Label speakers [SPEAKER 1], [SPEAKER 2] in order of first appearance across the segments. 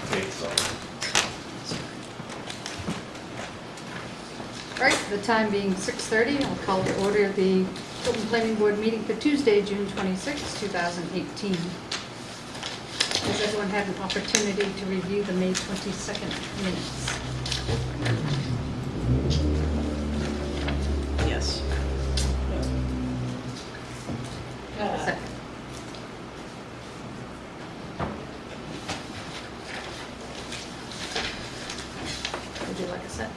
[SPEAKER 1] think so.
[SPEAKER 2] All right, the time being 6:30, I'll call to order the Tilton Planning Board meeting for Tuesday, June 26, 2018. Has everyone had an opportunity to review the May 22nd minutes?
[SPEAKER 3] Yes.
[SPEAKER 2] Second. Would you like a second?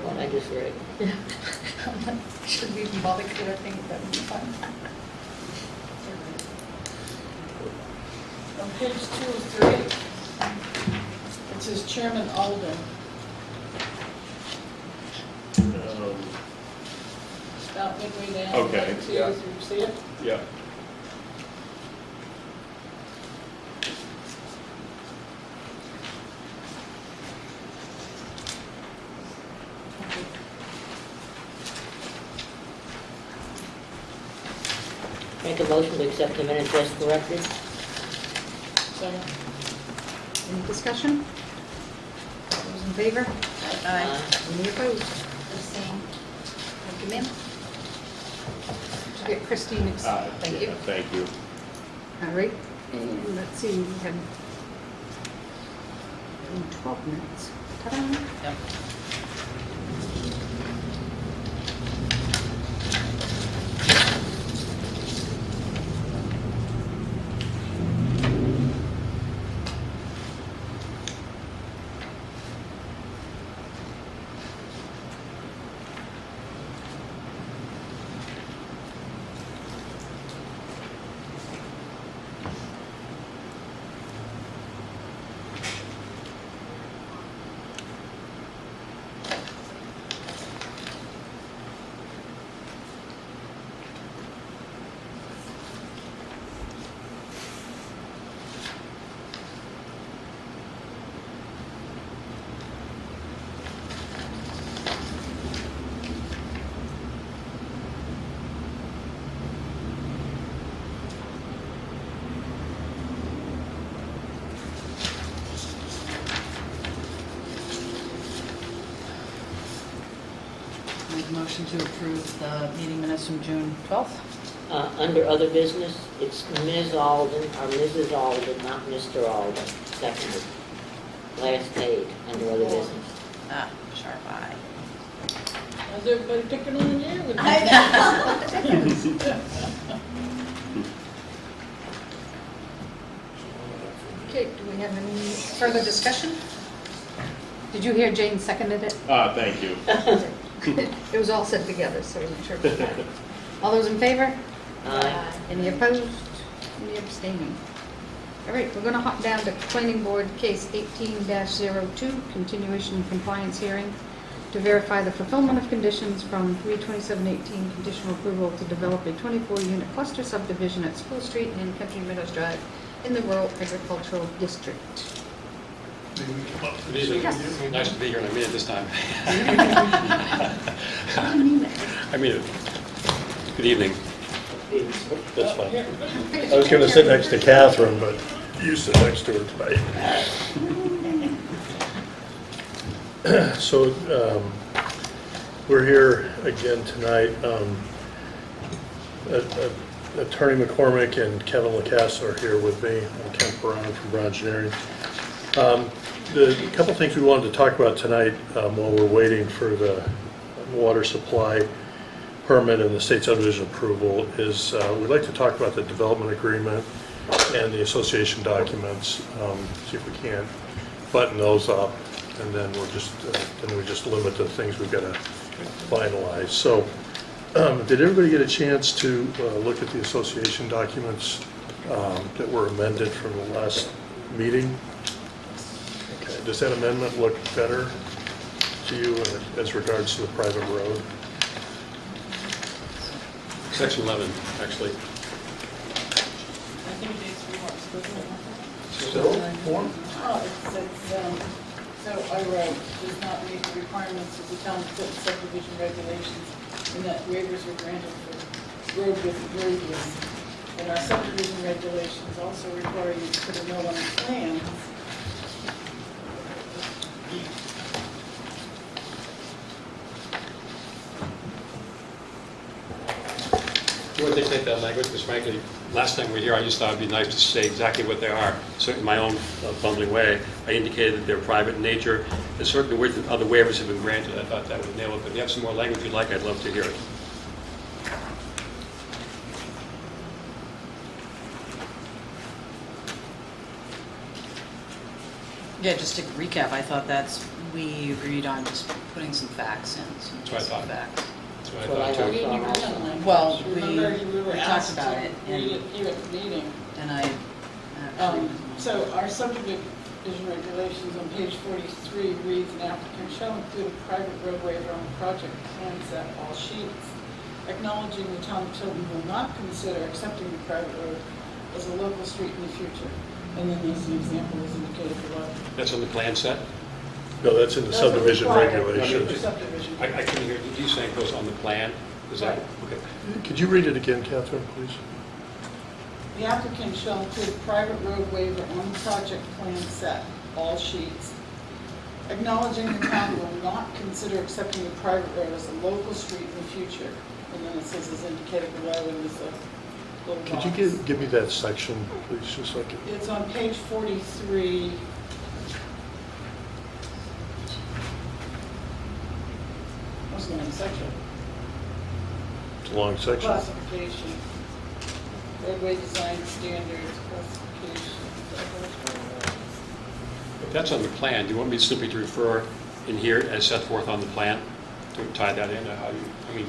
[SPEAKER 4] What I just read.
[SPEAKER 2] Yeah. Shouldn't even bother correcting it, that would be fun.
[SPEAKER 3] On page 2 of 3, it says Chairman Alden. About midway down.
[SPEAKER 1] Okay,
[SPEAKER 3] See,
[SPEAKER 1] yeah.
[SPEAKER 3] you see it?
[SPEAKER 1] Yeah.
[SPEAKER 4] Make a motion to accept the minutes as corrected.
[SPEAKER 3] Second.
[SPEAKER 2] Any discussion? All those in favor?
[SPEAKER 4] Aye.
[SPEAKER 2] Any opposed? Thank you, ma'am. Did you get Christine? Thank you.
[SPEAKER 1] Yeah, thank you.
[SPEAKER 2] All right, and let's see, we have 12 minutes. Ta-da.
[SPEAKER 3] Yep. Make a motion to approve the meeting minutes from June 12th.
[SPEAKER 4] Under other business, it's Ms. Alden, or Mrs. Alden, not Mr. Alden, seconded. Last page, under other business.
[SPEAKER 3] Ah, sharp eye. How's everybody picking on you?
[SPEAKER 2] Okay, do we have any further discussion? Did you hear Jane seconded it?
[SPEAKER 1] Thank you.
[SPEAKER 2] It was all said together, so I wasn't sure. All those in favor?
[SPEAKER 4] Aye.
[SPEAKER 2] Any opposed? Any abstaining? All right, we're going to hop down to Planning Board Case 18-02, Continuation and Compliance Hearing, to verify the fulfillment of conditions from 3/27/18 conditional approval to develop a 24-unit cluster subdivision at School Street and Country Meadows Drive in the Rural Agricultural District.
[SPEAKER 5] Good evening.
[SPEAKER 2] Yes.
[SPEAKER 5] Nice to be here, and I mean it this time.
[SPEAKER 2] I mean it.
[SPEAKER 5] I mean it. Good evening. That's fine.
[SPEAKER 6] I was going to sit next to Catherine, but you sit next to her tonight. So we're here again tonight. Attorney McCormick and Kevin LaCasse are here with me. I'm Ken Perron from Brown Engineering. The couple things we wanted to talk about tonight while we're waiting for the water supply permit and the state subdivision approval is we'd like to talk about the development agreement and the association documents, see if we can't button those up, and then we're just then we just limit the things we've got to finalize. So did everybody get a chance to look at the association documents that were amended from the last meeting. Okay, does that amendment look better to you as regards to the private road?
[SPEAKER 5] Section 11, actually.
[SPEAKER 3] I think it needs to be more explicit.
[SPEAKER 6] Still, form?
[SPEAKER 3] Oh, so I wrote, does not meet the requirements of the town of Tilton subdivision regulations, and that waivers were granted for road width and radius. And our subdivision regulations also require you to put a note on the plans.
[SPEAKER 5] You want to take that language? Because frankly, last time we were here, I just thought it'd be nice to say exactly what they are. So in my own bumbling way, I indicated that they're private in nature, and certainly where other waivers have been granted. I thought that would nail it. But if you have some more language you'd like, I'd love to hear it.
[SPEAKER 1] Yeah, just to recap, I thought we agreed on just putting some facts in.
[SPEAKER 5] That's what I thought.
[SPEAKER 1] Facts.
[SPEAKER 5] That's what I
[SPEAKER 4] Well,
[SPEAKER 5] thought
[SPEAKER 3] We
[SPEAKER 5] too.
[SPEAKER 3] didn't even read language.
[SPEAKER 1] Well,
[SPEAKER 3] Remember, we were
[SPEAKER 1] we talked
[SPEAKER 3] asked
[SPEAKER 1] about
[SPEAKER 3] to
[SPEAKER 1] it,
[SPEAKER 3] read
[SPEAKER 1] and-
[SPEAKER 3] it here at the meeting.
[SPEAKER 1] And I actually,
[SPEAKER 3] So our subdivision regulations on page 43 reads, an applicant shall include a private road waiver on the project plans at all sheets, acknowledging the town of Tilton will not consider accepting the private road as a local street in the future. And then there's an example as indicated below.
[SPEAKER 5] That's on the plan set?
[SPEAKER 6] No, that's in the
[SPEAKER 3] That's
[SPEAKER 6] subdivision
[SPEAKER 3] required
[SPEAKER 6] regulations.
[SPEAKER 3] for subdivision.
[SPEAKER 5] I couldn't hear. Did you say it goes on the plan? Is that, okay.
[SPEAKER 6] Could you read it again, Catherine, please?
[SPEAKER 3] The applicant shall include a private road waiver on the project plan set, all sheets, acknowledging the town will not consider accepting the private road as a local street in the future. And then it says as indicated below, and there's a little box.
[SPEAKER 6] Could you give me that section, please, just so I can...
[SPEAKER 3] It's on page 43. What's the name section?
[SPEAKER 6] It's a long section.
[SPEAKER 3] Classification. Roadway design standards, classification.
[SPEAKER 5] If that's on the plan, do you want me simply to refer in here as set forth on the plan to tie that in? I mean,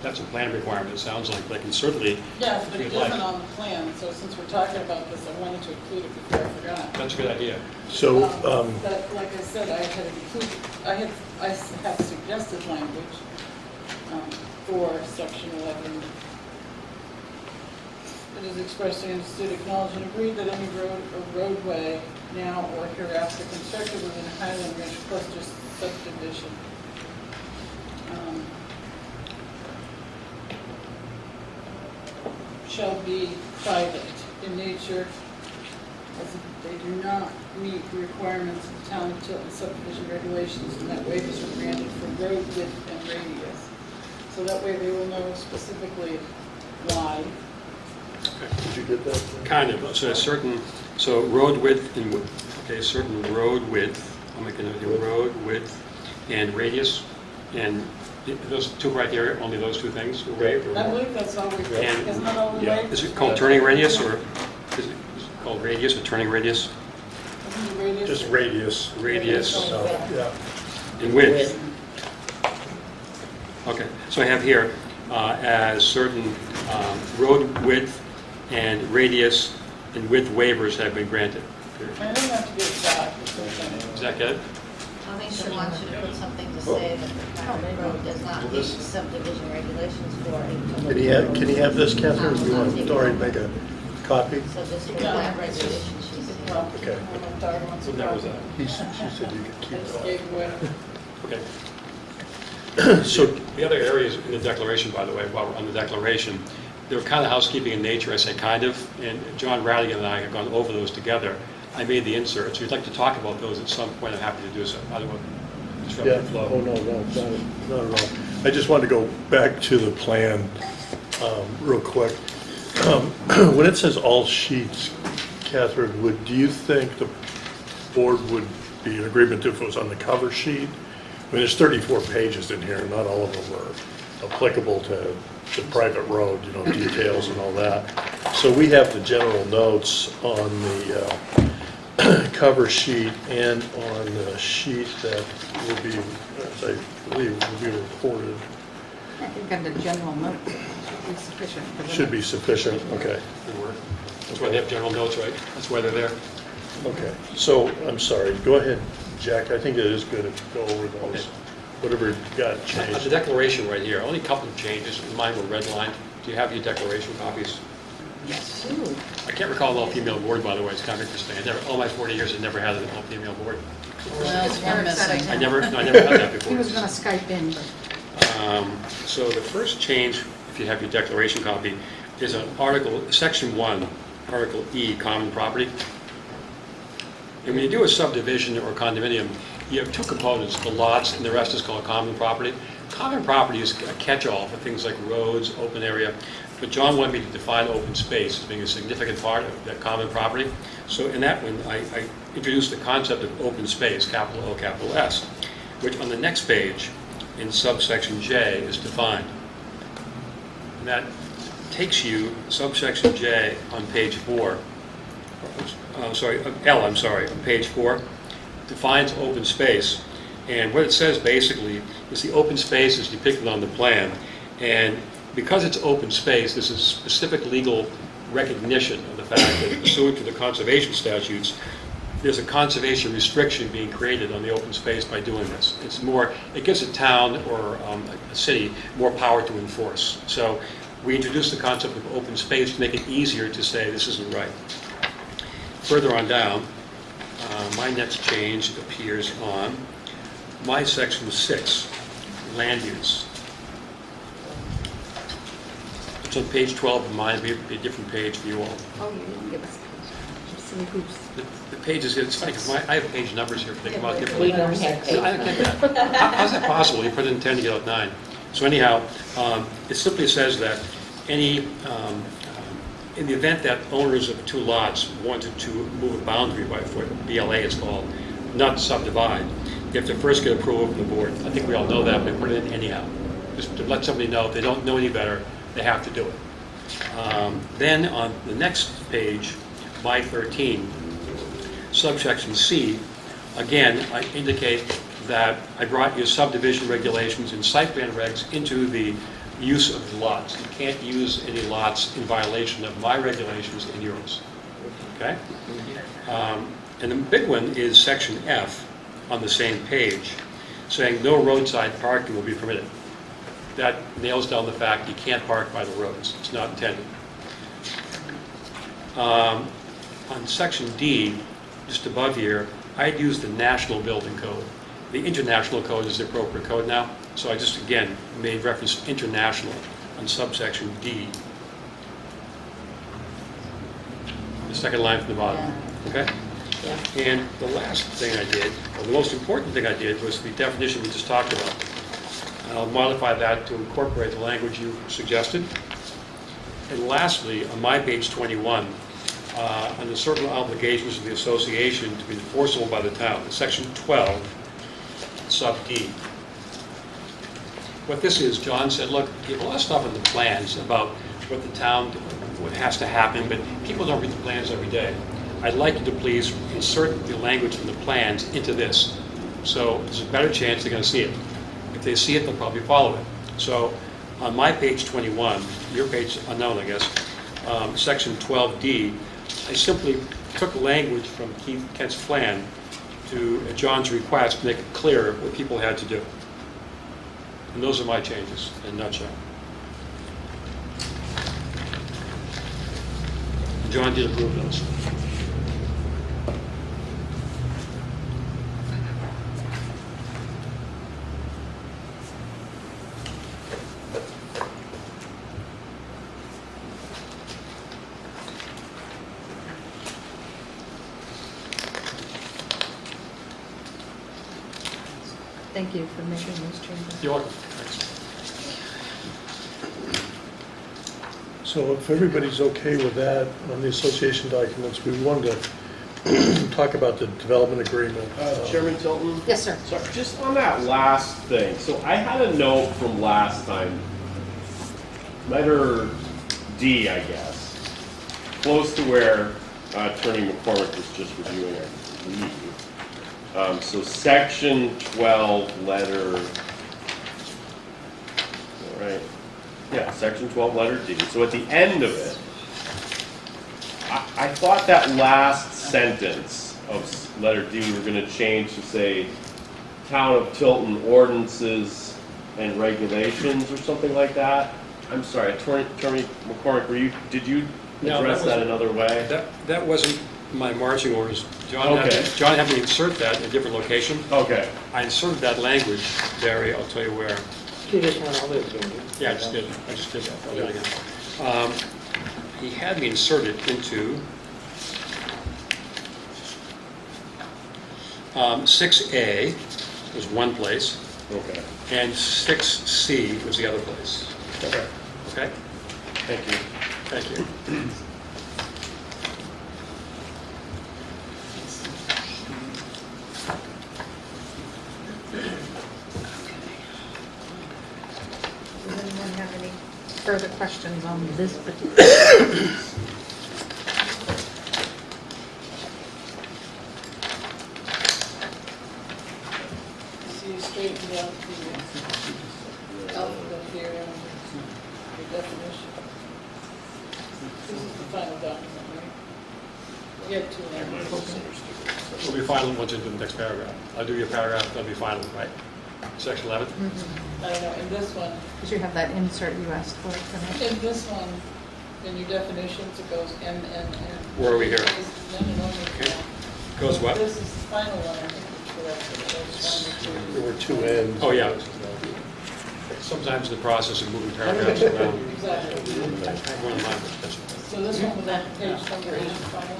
[SPEAKER 5] that's a plan requirement, it sounds like, but I can certainly,
[SPEAKER 3] Yes, but
[SPEAKER 5] if
[SPEAKER 3] it
[SPEAKER 5] you'd like.
[SPEAKER 3] isn't on the plan, so since we're talking about this, I wanted to include it before I forgot.
[SPEAKER 5] That's a good idea.
[SPEAKER 6] So,
[SPEAKER 3] But like I said, I had included, I have suggested language for section 11. It is expressly understood, acknowledged, and agreed that any road or roadway now or hereafter constructed within Highland Ridge Cluster subdivision shall be private in nature, as they do not meet the requirements of the town of Tilton subdivision regulations, and that waivers are granted for road width and radius. So that way they will know specifically why.
[SPEAKER 6] did you get that?
[SPEAKER 5] Kind of, so a certain, so road width and, okay, certain road width, I'm making a road width and radius, and those two criteria, only those two things were waived? or
[SPEAKER 3] I
[SPEAKER 5] more?
[SPEAKER 3] believe that's all we,
[SPEAKER 5] And-
[SPEAKER 3] isn't that all we
[SPEAKER 6] yeah.
[SPEAKER 3] waived?
[SPEAKER 5] Is it called turning radius, or is it called radius or turning radius?
[SPEAKER 3] Isn't it radius?
[SPEAKER 6] Just radius.
[SPEAKER 5] Radius
[SPEAKER 6] So, yeah.
[SPEAKER 5] and width. Okay, so I have here as certain road width and radius and width waivers have been granted.
[SPEAKER 3] I don't have to get it back. It's okay.
[SPEAKER 5] Is that good?
[SPEAKER 7] I think she wants you to put something to say that the private road does not meet subdivision regulations for a.
[SPEAKER 6] Can he have this, Catherine, or do you want Dory to make a copy?
[SPEAKER 7] So just for
[SPEAKER 3] Yeah,
[SPEAKER 7] that
[SPEAKER 3] it's just-
[SPEAKER 7] regulation, she's.
[SPEAKER 3] Well,
[SPEAKER 6] Okay.
[SPEAKER 3] I'm not tired once
[SPEAKER 5] So
[SPEAKER 3] it's
[SPEAKER 5] that was
[SPEAKER 3] done.
[SPEAKER 6] She said you could
[SPEAKER 3] I
[SPEAKER 6] keep
[SPEAKER 3] just
[SPEAKER 6] it
[SPEAKER 3] gave away.
[SPEAKER 5] Okay.
[SPEAKER 6] on. So,
[SPEAKER 5] The other areas in the declaration, by the way, while we're on the declaration, they're kind of housekeeping in nature, I say kind of, and John Radigan and I have gone over those together. I made the insert, so if you'd like to talk about those at some point, I'm happy to do so. I don't want to disrupt
[SPEAKER 6] yeah,
[SPEAKER 5] the flow.
[SPEAKER 6] oh, no, not at all. I just wanted to go back to the plan real quick. When it says all sheets, Catherine, do you think the board would be in agreement if it was on the cover sheet? I mean, there's 34 pages in here, and not all of them are applicable to the private road, details and all that. So we have the general notes on the cover sheet and on the sheet that will be, as I believe, will be recorded.
[SPEAKER 2] I think under general notes. be sufficient.
[SPEAKER 6] Should be sufficient, okay.
[SPEAKER 5] Good work. That's why they have general notes, right? That's why they're there.
[SPEAKER 6] Okay, so, I'm sorry, go ahead, Jack, I think it is good if you go over those,
[SPEAKER 5] Okay.
[SPEAKER 6] whatever got
[SPEAKER 5] The
[SPEAKER 6] changed.
[SPEAKER 5] declaration right here, only a couple of changes. Mine were redlined. Do you have your declaration copies?
[SPEAKER 1] Yes.
[SPEAKER 5] I can't recall an all-female board, by the way. It's kind of interesting. All my 40 years, I never had an all-female board.
[SPEAKER 1] Well, it's one missing.
[SPEAKER 5] I never had that before.
[SPEAKER 2] He was going to Skype in, but
[SPEAKER 5] So the first change, if you have your declaration copy, is an article, section 1, article E, common property. And when you do a subdivision or condominium, you have two components, the lots, and the rest is called common property. Common property is a catch-all for things like roads, open area, but John wanted me to define open space as being a significant part of that common property. So in that one, I introduced the concept of open space, capital O, capital S, which on the next page, in subsection J, is defined. And that takes you, subsection J on page 4, L, I'm sorry, on page 4, defines open space. And what it says basically is the open space is depicted on the plan. And because it's open space, this is specific legal recognition of the fact that pursuant to the conservation statutes, there's a conservation restriction being created on the open space by doing this. It gives a town or a city more power to enforce. So we introduced the concept of open space to make it easier to say this isn't right. Further on down, my next change appears on my section 6, land use. It's on page 12 of mine, it'll be a different page for you all.
[SPEAKER 2] oh, you didn't give us silly goose.
[SPEAKER 5] The pages, it's funny, because I have page numbers here, they come out
[SPEAKER 4] We
[SPEAKER 5] differently.
[SPEAKER 4] don't have
[SPEAKER 5] So I
[SPEAKER 4] paper.
[SPEAKER 5] don't get that. How's that possible? You put it in 10 to get out 9. So anyhow, it simply says that in the event that owners of 2 lots wanted to move a boundary by foot, BLA it's called, not subdivide, you have to first get approval from the board. I think we all know that, but put it in anyhow. Just to let somebody know if they don't know any better, they have to do it. Then on the next page, my 13, subsection C, again, I indicate that I brought your subdivision regulations and site plan regs into the use of the lots. You can't use any lots in violation of my regulations and yours. Okay? And the big one is section F on the same page, saying no roadside parking will be permitted. That nails down the fact you can't park by the roads. It's not intended. On section D, just above here, I'd use the national building code. The international code is the appropriate code now, so I just, again, made reference to international on subsection D. The second line from the bottom, okay?
[SPEAKER 4] Yeah.
[SPEAKER 5] And the last thing I did, or the most important thing I did, was the definition we just talked about. I'll modify that to incorporate the language you suggested. And lastly, on my page 21, under certain obligations of the association to be enforceable by the town, section 12, sub D. What this is, John said, look, you have a lot of stuff in the plans about what the town, what has to happen, but people don't read the plans every day. I'd like you to please insert the language from the plans into this. So there's a better chance they're going to see it. If they see it, they'll probably follow it. So on my page 21, your page unknown, I guess, section 12D, I simply took language from Kent's plan to at John's request to make it clear what people had to do. And those are my changes in a nutshell. John did approve those.
[SPEAKER 2] Thank you for making those changes.
[SPEAKER 5] You're welcome. Thanks.
[SPEAKER 6] So if everybody's okay with that on the association documents, we wanted to talk about the development agreement.
[SPEAKER 8] Chairman Tilton?
[SPEAKER 2] Yes, sir.
[SPEAKER 8] So just on that last thing, so I had a note from last time, letter D, I guess, close to where Attorney McCormick was just reviewing, I believe. So section 12, letter, all right, Yeah, section 12, letter D. So at the end of it, I thought that last sentence of letter D we were going to change to say Town of Tilton ordinances and regulations or something like that. I'm sorry, Attorney McCormick, did you
[SPEAKER 5] No,
[SPEAKER 8] address
[SPEAKER 5] that
[SPEAKER 8] that
[SPEAKER 5] was-
[SPEAKER 8] another way?
[SPEAKER 5] That wasn't my marching orders. John had me insert that in a different location.
[SPEAKER 8] Okay.
[SPEAKER 5] I inserted that language, Barry, I'll tell you where.
[SPEAKER 4] Do this one over again.
[SPEAKER 5] Yeah, I just did that. I'll do it again. He had me insert it into 6A was one place,
[SPEAKER 8] Okay.
[SPEAKER 5] and 6C was the other place.
[SPEAKER 8] Okay.
[SPEAKER 5] Okay?
[SPEAKER 8] Thank you.
[SPEAKER 5] Thank you.
[SPEAKER 2] Does anyone have any further questions on this particular?
[SPEAKER 3] So you straightened out the alphabet here and the definition. This is the final document, right? You had two languages.
[SPEAKER 5] We'll be final once into the next paragraph. I'll do your paragraph, that'll be final, right? Section 11?
[SPEAKER 3] I don't know, in this one,
[SPEAKER 2] Because you have that insert you asked for tonight.
[SPEAKER 3] in this one, in your definitions, it goes M, N, N.
[SPEAKER 5] Where are we here?
[SPEAKER 3] No.
[SPEAKER 5] Okay. Goes what?
[SPEAKER 3] This is the final one, I think, it's correct, but it goes 1 or 2.
[SPEAKER 6] There were two ends.
[SPEAKER 5] Oh, yeah. Sometimes in the process of moving paragraphs around.
[SPEAKER 3] Exactly.
[SPEAKER 5] I have one in mind, but that's
[SPEAKER 3] So this one was that page number is final?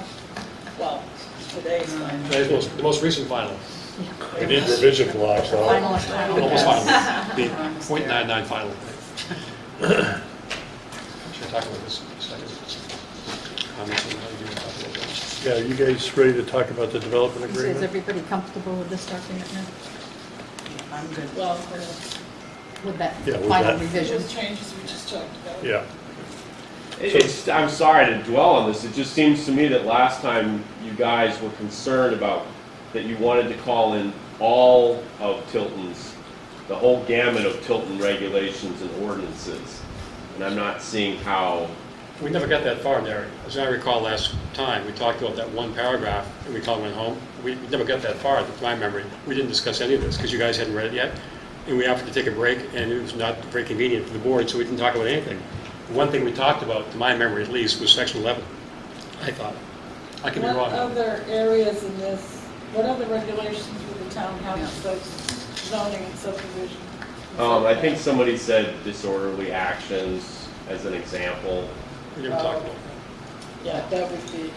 [SPEAKER 3] Well, today's final.
[SPEAKER 5] the most recent final.
[SPEAKER 6] We need revision blocks, though.
[SPEAKER 2] Finalist.
[SPEAKER 5] Almost final. The .99 final. Should I talk about this in a second? Comments on how you do it?
[SPEAKER 6] Yeah, you guys ready to talk about the development
[SPEAKER 2] Is
[SPEAKER 6] agreement?
[SPEAKER 2] everybody comfortable with this document now?
[SPEAKER 1] I'm good.
[SPEAKER 3] Well,
[SPEAKER 2] With that
[SPEAKER 6] Yeah, with
[SPEAKER 2] final
[SPEAKER 6] that.
[SPEAKER 2] revision?
[SPEAKER 3] those changes we just talked about.
[SPEAKER 6] Yeah.
[SPEAKER 8] I'm sorry to dwell on this. It just seems to me that last time you guys were concerned about that you wanted to call in all of Tilton's, the whole gamut of Tilton regulations and ordinances. And I'm not seeing how,
[SPEAKER 5] We never got that far, Larry. As I recall last time, we talked about that one paragraph, and we called went home. We never got that far, to my memory. We didn't discuss any of this, because you guys hadn't read it yet. And we offered to take a break, and it was not very convenient for the board, so we didn't talk about anything. The one thing we talked about, to my memory at least, was section 11, I thought. I could be
[SPEAKER 3] What
[SPEAKER 5] wrong.
[SPEAKER 3] other areas in this, what other regulations would the town have besides zoning and subdivision?
[SPEAKER 8] I think somebody said disorderly actions as an example.
[SPEAKER 5] We never talked about that.
[SPEAKER 3] Yeah, that would be,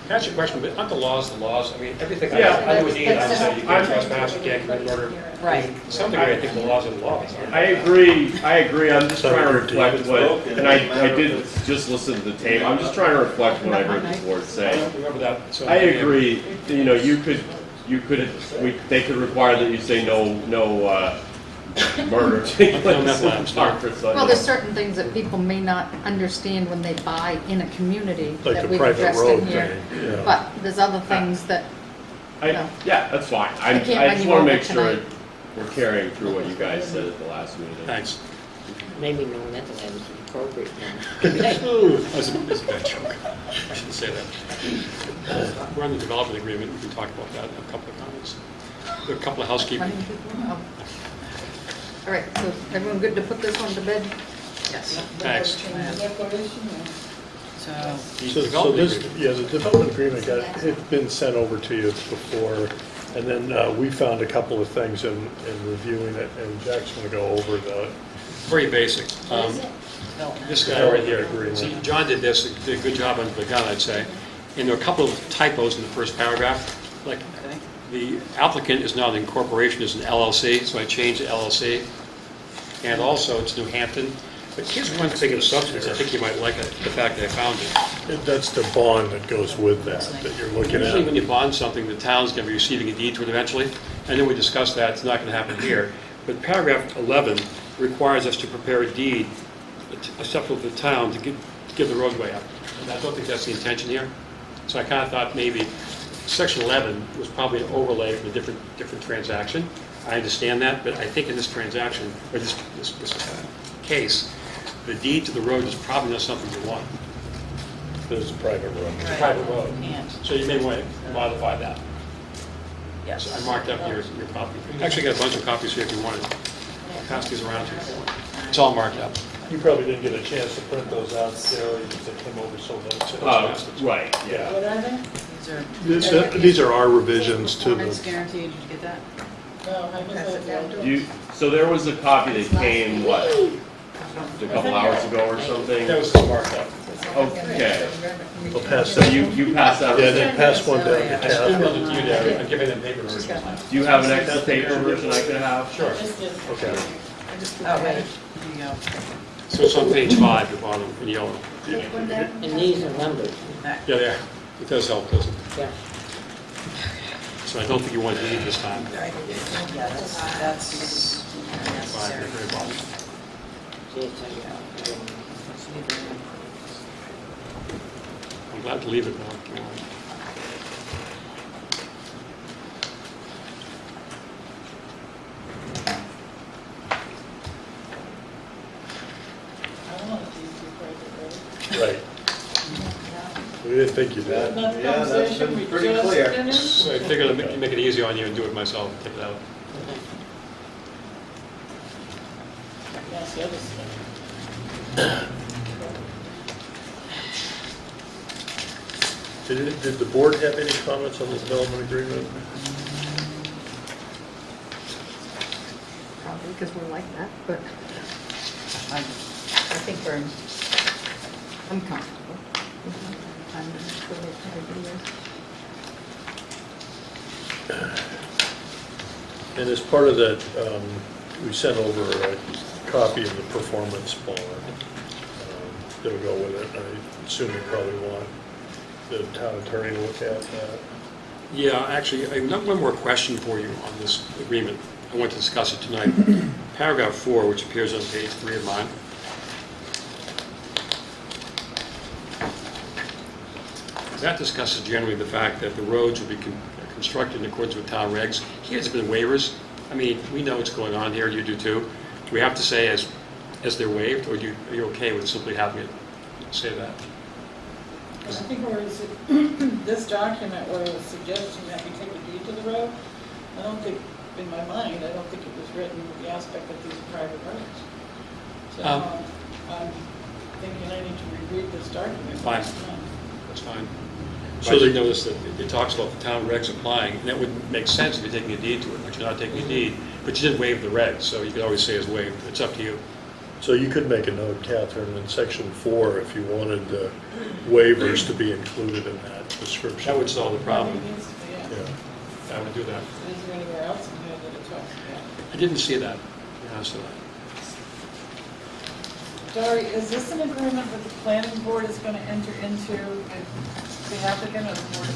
[SPEAKER 5] Can I ask you a question? But aren't the laws the laws? I mean, everything
[SPEAKER 8] Yeah.
[SPEAKER 5] I do with Ian, I
[SPEAKER 2] That's-
[SPEAKER 5] say you can't trespass, you can't commit murder.
[SPEAKER 1] Right.
[SPEAKER 5] To some degree, I think the laws are the laws. aren't they?
[SPEAKER 8] I agree, I'm just trying to reflect what,
[SPEAKER 9] broken,
[SPEAKER 8] and I
[SPEAKER 9] matter
[SPEAKER 8] did
[SPEAKER 9] of-
[SPEAKER 8] just listen to the tape, I'm just trying to reflect what I heard the board
[SPEAKER 5] I
[SPEAKER 8] say.
[SPEAKER 5] don't remember that. So
[SPEAKER 8] I agree, you know, they could require that you say no murder taking
[SPEAKER 5] No meth
[SPEAKER 8] place in
[SPEAKER 5] labs,
[SPEAKER 8] the
[SPEAKER 5] no.
[SPEAKER 8] park for Sunday.
[SPEAKER 2] Well, there's certain things that people may not understand when they buy in a community
[SPEAKER 6] Like
[SPEAKER 2] that
[SPEAKER 6] the
[SPEAKER 2] we've
[SPEAKER 6] private
[SPEAKER 2] addressed
[SPEAKER 6] road
[SPEAKER 2] in here.
[SPEAKER 6] thing, yeah.
[SPEAKER 2] But there's other things that,
[SPEAKER 8] Yeah, that's fine, I
[SPEAKER 2] can't
[SPEAKER 8] just
[SPEAKER 2] run you
[SPEAKER 8] want
[SPEAKER 2] over
[SPEAKER 8] to make sure
[SPEAKER 2] tonight.
[SPEAKER 8] we're carrying through what you guys said at the last meeting.
[SPEAKER 5] Thanks.
[SPEAKER 4] Maybe no mental health is appropriate now.
[SPEAKER 5] That's a bad joke. I shouldn't say that. We're on the development agreement, we can talk about that in a couple of comments. There are a couple of housekeeping.
[SPEAKER 2] running people out. All right, so everyone good to put this one to bed?
[SPEAKER 1] Yes.
[SPEAKER 5] Thanks.
[SPEAKER 3] declaration,
[SPEAKER 1] So,
[SPEAKER 5] The
[SPEAKER 6] So
[SPEAKER 5] development
[SPEAKER 6] this,
[SPEAKER 5] agreement.
[SPEAKER 6] yeah, the development agreement it's been sent over to you before, and then we found a couple of things in reviewing it, and Jack's going to go over the,
[SPEAKER 5] Very basic. This guy right here.
[SPEAKER 6] Agreement.
[SPEAKER 5] See, John did this, did a good job on the gun, I'd say. And there are a couple of typos in the first paragraph. Like,
[SPEAKER 1] okay.
[SPEAKER 5] the applicant is not an incorporation, it's an LLC, so I changed the LLC. And also, it's New Hampton. But here's one thing of substance, I think you might like it, the fact that I found it.
[SPEAKER 6] that's the bond that goes with that you're looking
[SPEAKER 5] Usually when
[SPEAKER 6] at.
[SPEAKER 5] you bond something, the town's going to be receiving a deed to it eventually. I know we discussed that, it's not going to happen here. But paragraph 11 requires us to prepare a deed acceptable to the town to give the roadway up. And I don't think that's the intention here. So I kind of thought maybe section 11 was probably an overlay from a different transaction. I understand that, but I think in this transaction, or this case, The deed to the road is probably not something you want.
[SPEAKER 6] It's a private road.
[SPEAKER 5] It's a private road.
[SPEAKER 1] Can't.
[SPEAKER 5] So you may want to modify that.
[SPEAKER 1] Yes.
[SPEAKER 5] So I marked up your copy. Actually, got a bunch of copies here if you wanted. Pass these around to you. It's all marked up.
[SPEAKER 6] You probably didn't get a chance to print those out, Sarah, because they came over so late.
[SPEAKER 8] Right, yeah.
[SPEAKER 3] What are they?
[SPEAKER 1] These are.
[SPEAKER 6] These are our revisions to
[SPEAKER 1] Performance
[SPEAKER 6] the,
[SPEAKER 1] guarantee, did you get that?
[SPEAKER 3] No, I
[SPEAKER 2] Pass it down to
[SPEAKER 8] You, so there was a copy that came, what, a couple hours ago or something?
[SPEAKER 5] That was just marked up.
[SPEAKER 8] Okay.
[SPEAKER 6] I'll pass
[SPEAKER 8] So
[SPEAKER 6] that.
[SPEAKER 8] you passed that?
[SPEAKER 6] Yeah, then pass one down to
[SPEAKER 5] I still
[SPEAKER 6] Tab.
[SPEAKER 5] want to do that. I'm giving them paper versions.
[SPEAKER 8] Do you have an extra paper version I could have?
[SPEAKER 5] Sure.
[SPEAKER 6] Okay.
[SPEAKER 1] Oh, wait, here you go.
[SPEAKER 5] So it's on page 5, the bottom, in yellow.
[SPEAKER 2] Take one down.
[SPEAKER 4] And these are numbered.
[SPEAKER 5] Yeah, there. It does help, doesn't it?
[SPEAKER 4] Yeah.
[SPEAKER 5] So I don't think you want to leave this time.
[SPEAKER 1] Yeah, that's
[SPEAKER 5] Fine,
[SPEAKER 1] unnecessary.
[SPEAKER 5] very well.
[SPEAKER 4] See, it's like,
[SPEAKER 1] Let's leave it in.
[SPEAKER 5] I'm glad to leave it now. if you want.
[SPEAKER 3] I don't want to use your private road.
[SPEAKER 6] Right. We didn't think you did.
[SPEAKER 3] That
[SPEAKER 9] Yeah, that's
[SPEAKER 3] conversation
[SPEAKER 9] been
[SPEAKER 3] we
[SPEAKER 9] pretty
[SPEAKER 3] just
[SPEAKER 9] clear.
[SPEAKER 3] finished.
[SPEAKER 5] So I figured I'd make it easy on you and do it myself, take it out.
[SPEAKER 3] That's the other stuff.
[SPEAKER 6] Did the board have any comments on the development agreement?
[SPEAKER 2] Probably because we're like that, but
[SPEAKER 1] I
[SPEAKER 2] I think I'm comfortable. I'm sure that everybody is.
[SPEAKER 6] And as part of that, we sent over a copy of the performance bond that'll go with it. I assume you probably want the town attorney to look at that.
[SPEAKER 5] Yeah, actually, I have one more question for you on this agreement. I want to discuss it tonight. Paragraph 4, which appears on page 3 of mine. That discusses generally the fact that the roads will be constructed in accordance with town regs. Here, there's been waivers. I mean, we know what's going on here, you do too. Do we have to say as they're waived, or are you okay with simply having it say that?
[SPEAKER 3] I think this document where it was suggesting that we take a deed to the road, I don't think, in my mind, I don't think it was written with the aspect that these are private roads. So I'm thinking I need to reread this document.
[SPEAKER 5] Fine. That's fine.
[SPEAKER 6] So
[SPEAKER 5] So
[SPEAKER 6] they-
[SPEAKER 5] you notice that it talks about the town regs applying, and that would make sense if you're taking a deed to it, but you're not taking a deed. But you did waive the regs, so you could always say it's waived. It's up to you.
[SPEAKER 6] So you could make a note, Catherine, in section 4, if you wanted the waivers to be included in that description.
[SPEAKER 5] That would solve the problem.
[SPEAKER 3] It needs to be, yeah.
[SPEAKER 6] Yeah.
[SPEAKER 5] I would do that.
[SPEAKER 3] Is there anywhere else in here that it talks about?
[SPEAKER 5] I didn't see that, to be honest with you.
[SPEAKER 3] Dory, is this an agreement that the planning board is going to enter into with the applicant or the board of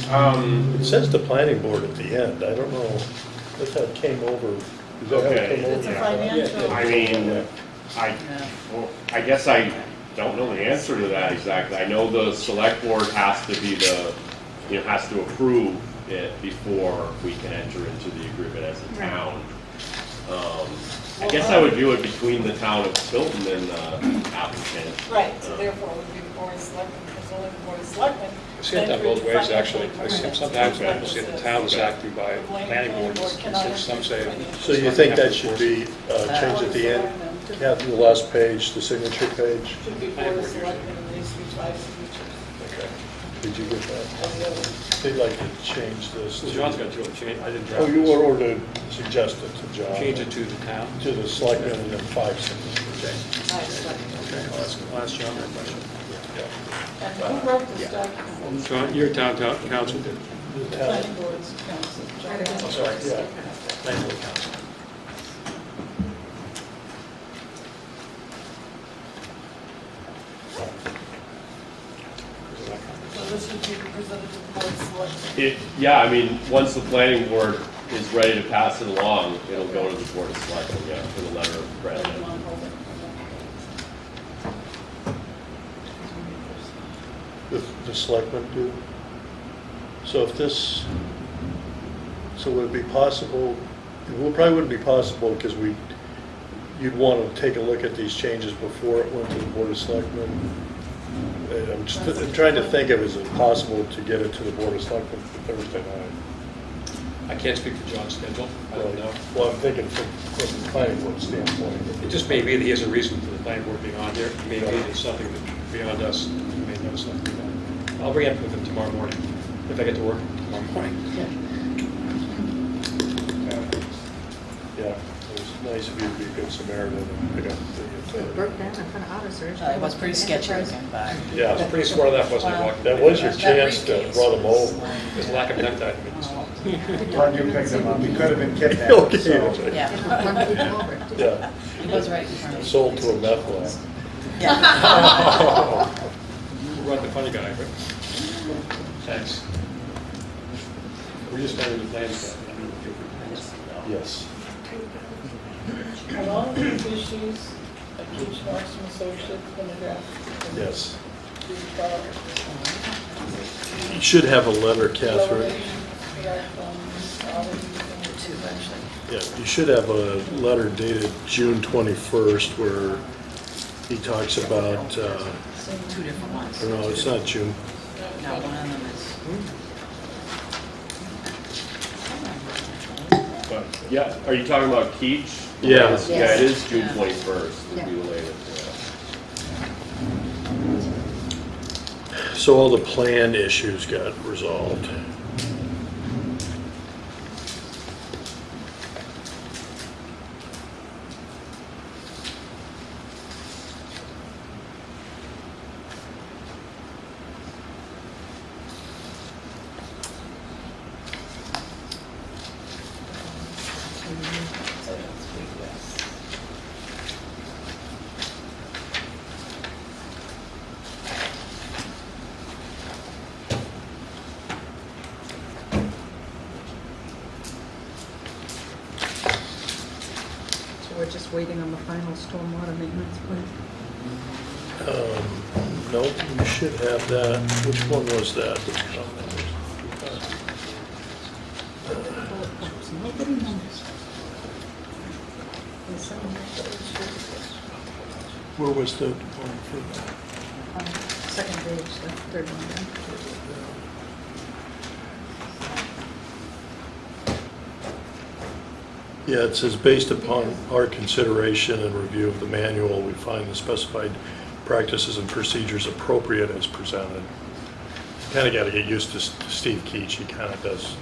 [SPEAKER 3] selectmen?
[SPEAKER 6] It says the planning board at the end. I don't know, that's how it came over. Is that how it
[SPEAKER 8] Okay.
[SPEAKER 6] came over?
[SPEAKER 3] It's a financial.
[SPEAKER 8] I mean, well, I guess I don't know the answer to that exactly. I know the select board has to be has to approve it before we can enter into the agreement as a town. I guess I would do it between the town of Tilton and the applicant.
[SPEAKER 3] Right, so therefore it would be the board of selectmen, because only the board of selectmen.
[SPEAKER 5] I see it done both ways, actually. I see sometimes people see the town is acting by planning board, and some say,
[SPEAKER 6] So you think that should be changed at the end? Catherine, the last page, the signature page?
[SPEAKER 3] Should be board of selectmen and these three five signatures.
[SPEAKER 6] Okay. Did you get that?
[SPEAKER 3] of the other.
[SPEAKER 6] They'd like to change this.
[SPEAKER 5] well, John's got to change, I didn't
[SPEAKER 6] Oh,
[SPEAKER 5] draft
[SPEAKER 6] you
[SPEAKER 5] this.
[SPEAKER 6] or to suggest it to John?
[SPEAKER 5] Change it to the town.
[SPEAKER 6] To the selectmen and then 5 signatures.
[SPEAKER 5] Okay, I'll ask John that question.
[SPEAKER 3] And who wrote this document?
[SPEAKER 5] John, you're town council.
[SPEAKER 6] The town,
[SPEAKER 3] Planning board's council. John.
[SPEAKER 6] sorry, yeah.
[SPEAKER 5] Planning board council.
[SPEAKER 3] So this should be presented to the board of selectmen.
[SPEAKER 8] Yeah, I mean, once the planning board is ready to pass it along, it'll go to the board of selectmen, yeah, for the letter of
[SPEAKER 3] Right,
[SPEAKER 8] credit.
[SPEAKER 3] you want to hold it?
[SPEAKER 6] The selectmen do? So if this, so would it be possible, it probably wouldn't be possible because you'd want to take a look at these changes before it went to the Board of Selectmen. I'm trying to think of, is it possible to get it to the Board of Selectmen for Thursday night?
[SPEAKER 5] I can't speak for John's schedule, I don't know.
[SPEAKER 6] Well, I'm thinking from the planning board standpoint.
[SPEAKER 5] It just may be that he has a reason for the planning board being on here. It may be it's something that beyond us, he may know something about. I'll bring it up with him tomorrow morning, if I get to work tomorrow morning.
[SPEAKER 6] Yeah, it was nice of you to be a good Samaritan and pick up the.
[SPEAKER 2] It broke down in front of auto search.
[SPEAKER 1] It was pretty sketchy looking, but.
[SPEAKER 5] I was
[SPEAKER 6] Yeah,
[SPEAKER 5] pretty smart of that, wasn't I, walking?
[SPEAKER 6] that was your
[SPEAKER 1] That
[SPEAKER 6] chance to
[SPEAKER 1] briefcase
[SPEAKER 6] run them
[SPEAKER 1] was-
[SPEAKER 6] over.
[SPEAKER 5] There's a lack of necktie.
[SPEAKER 9] Glad you picked them up. He could have been kidnapped.
[SPEAKER 6] Okay,
[SPEAKER 9] so-
[SPEAKER 6] that's right.
[SPEAKER 1] Yeah,
[SPEAKER 2] Run people over.
[SPEAKER 6] Yeah,
[SPEAKER 1] it was right in front of me.
[SPEAKER 6] sold to a meth lab.
[SPEAKER 1] Yeah.
[SPEAKER 5] You brought the funny guy, right? Thanks. We're just going to the plans.
[SPEAKER 6] Yes.
[SPEAKER 3] Have all of these issues that Keach Markstrom Associates been addressed?
[SPEAKER 6] Yes.
[SPEAKER 3] Do you follow
[SPEAKER 6] You should have a letter, Catherine.
[SPEAKER 3] elevations, correct, all of these
[SPEAKER 1] Two, actually.
[SPEAKER 6] Yeah, you should have a letter dated June 21st where he talks about,
[SPEAKER 1] Two different ones.
[SPEAKER 6] no, it's not June.
[SPEAKER 1] No, one of them is.
[SPEAKER 8] But, yeah, are you talking about Keach?
[SPEAKER 6] Yeah.
[SPEAKER 8] Yeah, it is June
[SPEAKER 1] Yeah.
[SPEAKER 8] 21st,
[SPEAKER 2] Yeah.
[SPEAKER 8] to be related,
[SPEAKER 6] So all the plan issues got resolved.
[SPEAKER 2] So we're just waiting on the final stormwater maintenance plan.
[SPEAKER 6] Nope, you should have that. Which one was that?
[SPEAKER 2] Nobody knows. There's someone
[SPEAKER 6] Where was the one for that?
[SPEAKER 2] on the second page, the third one down.
[SPEAKER 6] Yeah, it says, based upon our consideration and review of the manual, we find the specified practices and procedures appropriate as presented. Kind of got to get used to Steve Keach. He kind of does,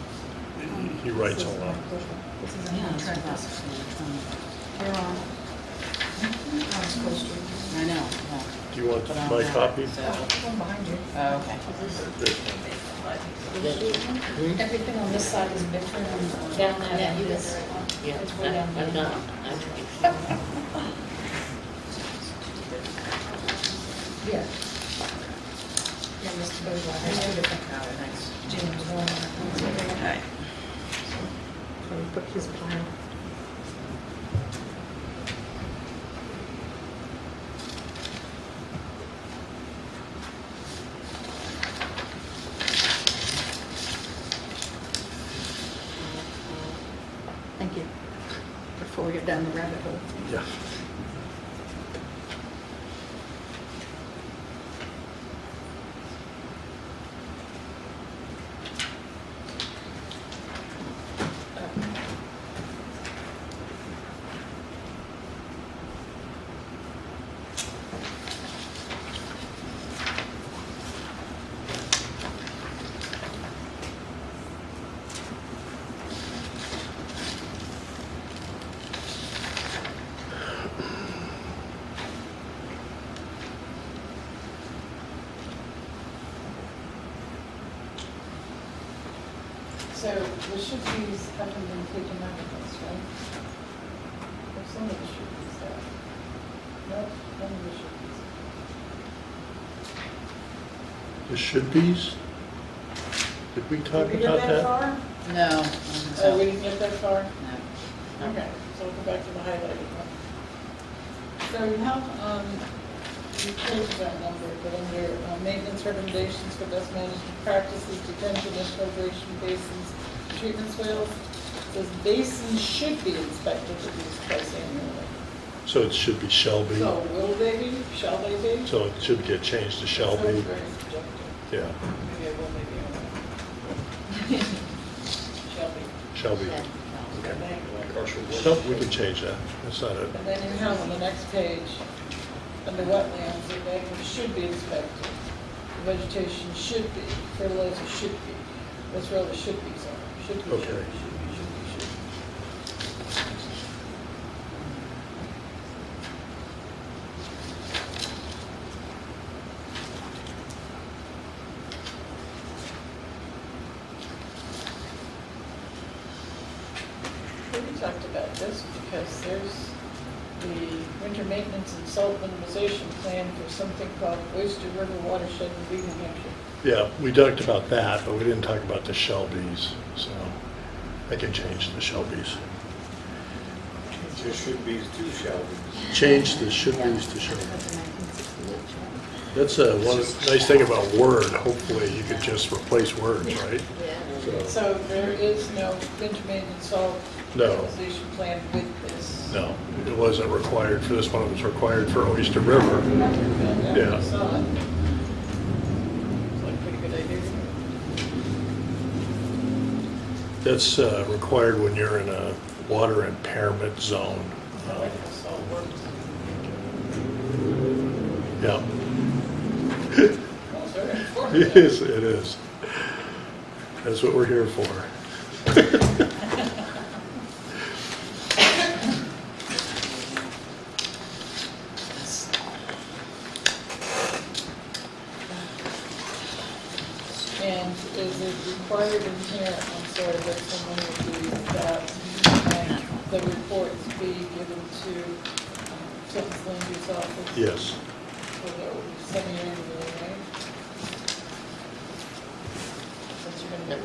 [SPEAKER 6] he writes a lot.
[SPEAKER 2] This is
[SPEAKER 1] Yeah,
[SPEAKER 2] a
[SPEAKER 1] it's
[SPEAKER 2] contract.
[SPEAKER 1] across.
[SPEAKER 2] You're on. On School Street.
[SPEAKER 1] I know, yeah.
[SPEAKER 6] Do you want
[SPEAKER 1] But I don't
[SPEAKER 6] my
[SPEAKER 1] have
[SPEAKER 6] copy?
[SPEAKER 1] it, so-
[SPEAKER 2] One behind you.
[SPEAKER 1] Oh, okay.
[SPEAKER 2] Everything on this side is different and down there.
[SPEAKER 7] Yeah, you got the right one.
[SPEAKER 4] Yeah,
[SPEAKER 2] It's way down
[SPEAKER 4] I'm
[SPEAKER 2] there.
[SPEAKER 4] not,
[SPEAKER 2] Yeah. Yeah, Mr. Bozak, there's two different
[SPEAKER 1] Got it, thanks.
[SPEAKER 2] James Warren.
[SPEAKER 1] Okay.
[SPEAKER 2] So we put his plan. Thank you. Before we get down the rabbit hole.
[SPEAKER 6] Yeah.
[SPEAKER 3] So the should-bes haven't been taken out of this, right? Or some of the should-bes have. Nope, none of the should-bes.
[SPEAKER 6] The should-bes? Did we talk
[SPEAKER 3] Did we get
[SPEAKER 6] about that?
[SPEAKER 3] far?
[SPEAKER 1] No, I don't think so.
[SPEAKER 3] Oh, we didn't get that far?
[SPEAKER 1] No.
[SPEAKER 3] Okay, so we'll go back to the highlighted one. So you have, you changed that number, but under maintenance recommendations for best management practices, detention and filtration basins, treatment swales, it says basins should be inspected at least twice annually.
[SPEAKER 6] So it should be shall be.
[SPEAKER 3] So will they be, shall they be?
[SPEAKER 6] So it should get changed to shall
[SPEAKER 3] That's
[SPEAKER 6] be.
[SPEAKER 3] very subjective.
[SPEAKER 6] Yeah,
[SPEAKER 3] Maybe I will, maybe I won't. Shall be.
[SPEAKER 6] shall be.
[SPEAKER 7] Yeah.
[SPEAKER 6] Okay.
[SPEAKER 3] Thank you.
[SPEAKER 6] Nope, we can change that. That's not it.
[SPEAKER 3] And then you have on the next page, under wetlands, the language should be inspected. The vegetation should be, fertilizer should be. That's where all the should be's are. Should be, should be,
[SPEAKER 6] Okay.
[SPEAKER 3] should be, should be, should be. We talked about this because there's the winter maintenance and salt minimization plan for something called Oyster River Watershed in Lee, New Hampshire.
[SPEAKER 6] Yeah, we talked about that, but we didn't talk about the shall be's, so I can change the shall be's.
[SPEAKER 9] There should be two shall be.
[SPEAKER 6] Change the should be's to shall be's. That's one nice thing about Word. Hopefully you could just replace words, right?
[SPEAKER 7] Yeah.
[SPEAKER 3] So there is no winter maintenance salt
[SPEAKER 6] No.
[SPEAKER 3] minimization plan with this.
[SPEAKER 6] No, it wasn't required for this one. It was required for Oyster River. Yeah.
[SPEAKER 3] I saw it. It's like a pretty good idea.
[SPEAKER 6] That's required when you're in a water impairment zone.
[SPEAKER 3] I like how salt works.
[SPEAKER 6] Yeah,
[SPEAKER 3] Well, it's very informative.
[SPEAKER 6] it is, it is. That's what we're here for.
[SPEAKER 3] And is it required in here, I'm sorry, that someone would be, that the reports be given to Tilton's land use office?
[SPEAKER 6] Yes,
[SPEAKER 3] So that would be semi-annually, right? Since you're gonna get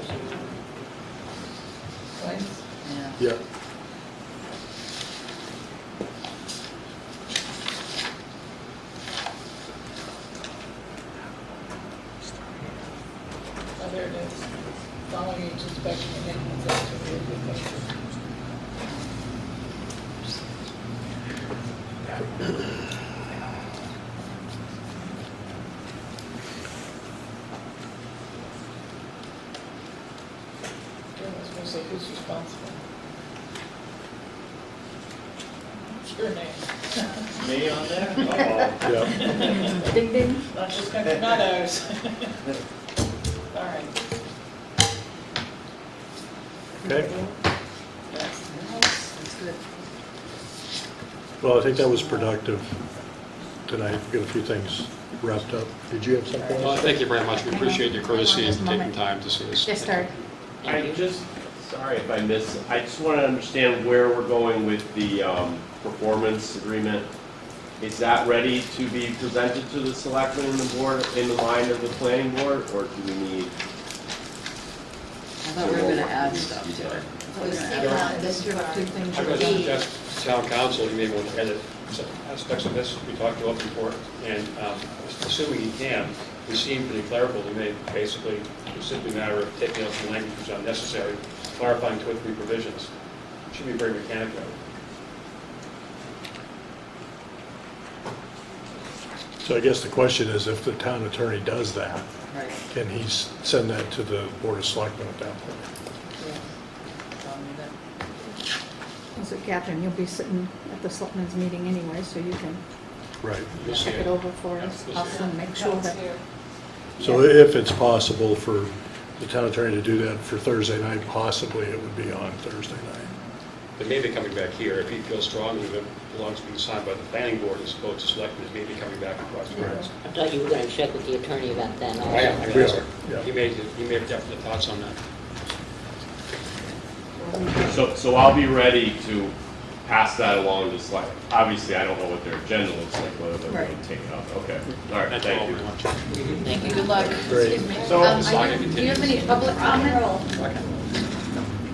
[SPEAKER 3] twice?
[SPEAKER 1] Yeah.
[SPEAKER 6] yeah.
[SPEAKER 3] Oh, there it is. Following each inspection and maintenance activity of the culture. I was gonna say, who's responsible? What's your name?
[SPEAKER 9] Me on there? Oh,
[SPEAKER 6] Yeah,
[SPEAKER 2] Ding ding.
[SPEAKER 3] Not just country, not ours. All right.
[SPEAKER 6] okay.
[SPEAKER 1] That's good.
[SPEAKER 6] Well, I think that was productive tonight. We got a few things wrapped up. Did you have something
[SPEAKER 5] Well,
[SPEAKER 6] else?
[SPEAKER 5] thank you very much. We appreciate your courtesy and taking time to see this.
[SPEAKER 2] Yes, sir.
[SPEAKER 8] I just, sorry if I missed, I just want to understand where we're going with the performance agreement. Is that ready to be presented to the selectmen and the board in the mind of the planning board, or do we need?
[SPEAKER 1] I thought we were gonna add stuff to it. I thought we were gonna add-
[SPEAKER 7] This
[SPEAKER 2] There are two things.
[SPEAKER 5] I'm going to
[SPEAKER 7] B.
[SPEAKER 5] suggest to town council, you may want to edit some aspects of this. We talked about before, and assuming you can, we seem pretty clerical. We may basically, it's simply a matter of taking out some language which is unnecessary, clarifying 2 or 3 provisions. It should be very mechanical.
[SPEAKER 6] So I guess the question is, if the town attorney does that,
[SPEAKER 1] Right,
[SPEAKER 6] can he send that to the Board of Selectmen at that point?
[SPEAKER 1] yeah. Tell me that.
[SPEAKER 2] So Catherine, you'll be sitting at the selectmen's meeting anyway, so you can
[SPEAKER 6] Right.
[SPEAKER 5] You'll see
[SPEAKER 2] check it
[SPEAKER 5] it.
[SPEAKER 2] over for us and make sure that,
[SPEAKER 6] So if it's possible for the town attorney to do that for Thursday night, possibly it would be on Thursday night.
[SPEAKER 5] They may be coming back here. If he feels strongly that it belongs to be signed by the planning board as opposed to selectmen, he may be coming back across the road.
[SPEAKER 4] I thought you were going to check with the attorney about that also.
[SPEAKER 5] I am, I
[SPEAKER 6] We
[SPEAKER 5] mean, that's-
[SPEAKER 6] are, yeah.
[SPEAKER 5] he may have definite thoughts on that.
[SPEAKER 8] So I'll be ready to pass that along to select. Obviously, I don't know what their agenda looks like, whether they're going to take it up. Okay, all right,
[SPEAKER 5] That's all
[SPEAKER 8] thank
[SPEAKER 5] we
[SPEAKER 8] you.
[SPEAKER 5] want.
[SPEAKER 4] Thank you.
[SPEAKER 1] Good luck.
[SPEAKER 6] Great.
[SPEAKER 8] So-
[SPEAKER 2] do you have any public comment?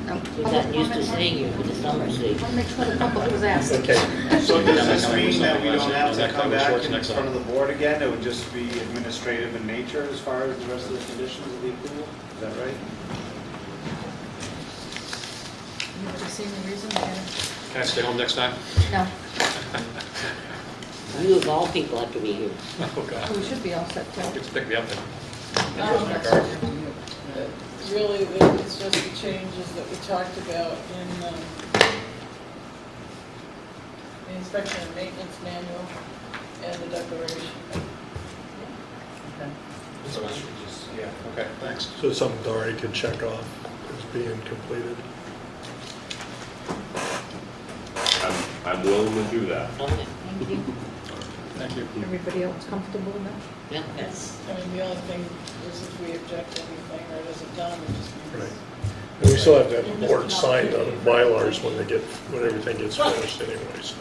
[SPEAKER 2] No,
[SPEAKER 4] We've
[SPEAKER 2] public
[SPEAKER 4] gotten used to
[SPEAKER 2] comment?
[SPEAKER 4] seeing you for the summer
[SPEAKER 2] I
[SPEAKER 4] season.
[SPEAKER 2] want to make sure the public was asked.
[SPEAKER 6] Okay.
[SPEAKER 9] So does this mean that we don't have
[SPEAKER 5] Is
[SPEAKER 9] to
[SPEAKER 5] that
[SPEAKER 9] come
[SPEAKER 5] coming
[SPEAKER 9] back
[SPEAKER 5] shorts
[SPEAKER 9] in
[SPEAKER 5] next
[SPEAKER 9] front of
[SPEAKER 5] time?
[SPEAKER 9] the board again? It would just be administrative in nature as far as the rest of the conditions of the approval? Is that right?
[SPEAKER 2] You ever seen the reason?
[SPEAKER 5] Can I stay home next time?
[SPEAKER 2] No,
[SPEAKER 4] You of all people have to be here.
[SPEAKER 5] Oh, God.
[SPEAKER 2] we should be all set, Phil.
[SPEAKER 5] You can pick me up then.
[SPEAKER 3] Um,
[SPEAKER 5] My car.
[SPEAKER 3] Really, it's just the changes that we talked about in the inspection and maintenance manual and the declaration.
[SPEAKER 5] So I should just, yeah, okay, thanks.
[SPEAKER 6] So it's something Dory can check off as being completed.
[SPEAKER 8] I'm willing to do that.
[SPEAKER 4] Okay.
[SPEAKER 2] Thank you.
[SPEAKER 5] Thank you.
[SPEAKER 2] Everybody else comfortable with that?
[SPEAKER 4] Yeah.
[SPEAKER 3] It's, I mean, the only thing is if we object to anything or it isn't done, it just means.
[SPEAKER 6] Right. And we still have to have the board signed on Mylars when everything gets finished anyway, so.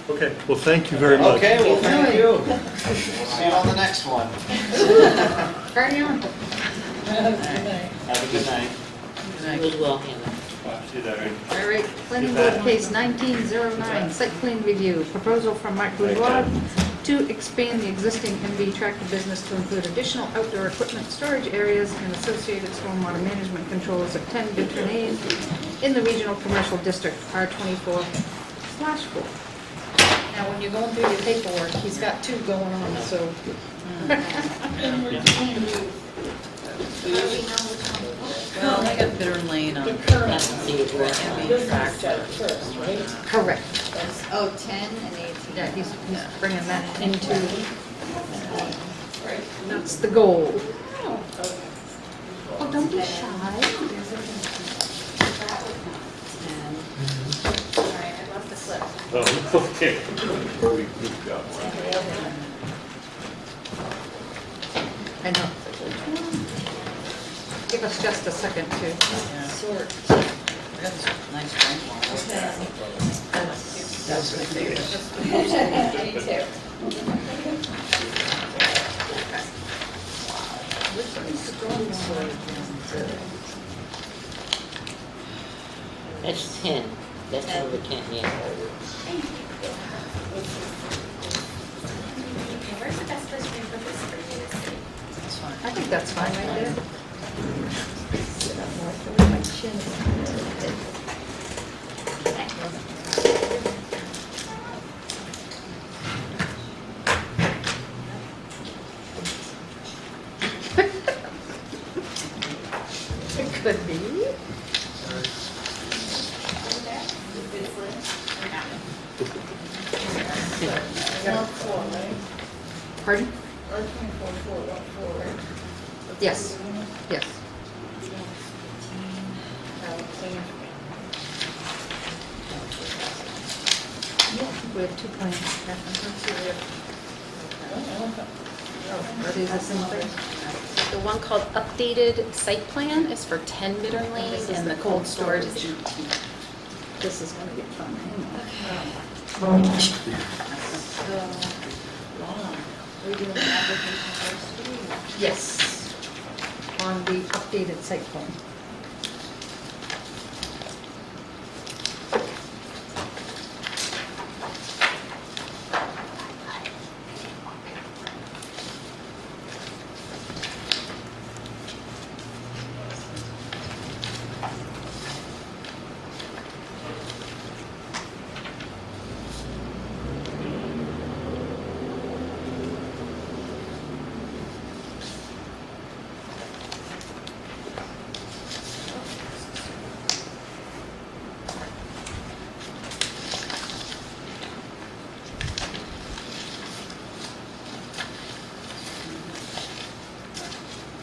[SPEAKER 6] Okay, well, thank you very much.
[SPEAKER 9] Okay, well, thank you. We'll see you on the next one.
[SPEAKER 2] Party on.
[SPEAKER 3] Good night.
[SPEAKER 9] Have a good night.
[SPEAKER 4] You as well, Hannah.
[SPEAKER 9] See you later.
[SPEAKER 2] All right, planning board case 1909, site plan review, proposal from Mark Boudoir to expand the existing MV tractor business to include additional outdoor equipment storage areas and associated stormwater management controls at 10 Bittern Lane in the regional commercial district R24/4. Now, when you're going through your paperwork, he's got two going on, so.
[SPEAKER 3] And we're doing
[SPEAKER 1] Well, I got Bitter Lane on
[SPEAKER 3] the current,
[SPEAKER 4] See you tomorrow.
[SPEAKER 3] business set first, right?
[SPEAKER 2] Correct.
[SPEAKER 7] Oh, 10 and 18.
[SPEAKER 2] Yeah, he's bringing that into, that's the goal. Oh, don't be shy.
[SPEAKER 7] 10. Sorry, I lost the slip.
[SPEAKER 8] Oh, okay. We've got one.
[SPEAKER 2] I know. Give us just a second to
[SPEAKER 1] Yeah.
[SPEAKER 2] sort.
[SPEAKER 1] I got this nice bank one. That's my favorite.
[SPEAKER 7] Me too.
[SPEAKER 2] Which one is the
[SPEAKER 4] That's 10. That's number 10, yeah.
[SPEAKER 10] Where's the best place for you to put this for you to see?
[SPEAKER 1] That's fine.
[SPEAKER 2] I think that's fine right there. Sit up more so my chin is It could be.
[SPEAKER 3] R4, right?
[SPEAKER 2] Pardon?
[SPEAKER 3] R24/4, right?
[SPEAKER 2] Yes, yes. We have two plans. Oh, are they the same thing?
[SPEAKER 10] The one called updated site plan is for 10 Bittern Lane,
[SPEAKER 2] This is
[SPEAKER 10] and
[SPEAKER 2] the
[SPEAKER 10] the cold
[SPEAKER 2] cold
[SPEAKER 10] storage is
[SPEAKER 2] storage.
[SPEAKER 10] 18.
[SPEAKER 2] This is gonna get fun.
[SPEAKER 7] So, are we doing the application first?
[SPEAKER 2] Yes, on the updated site plan.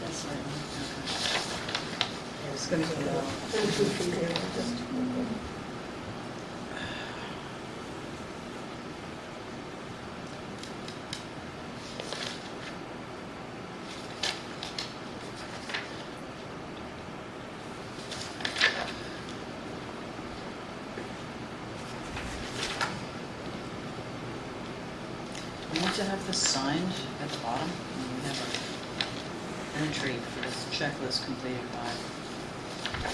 [SPEAKER 1] That's right.
[SPEAKER 2] It's gonna be from there, just.
[SPEAKER 1] We need to have this signed at the bottom. And we have an entry for this checklist completed by.
[SPEAKER 8] I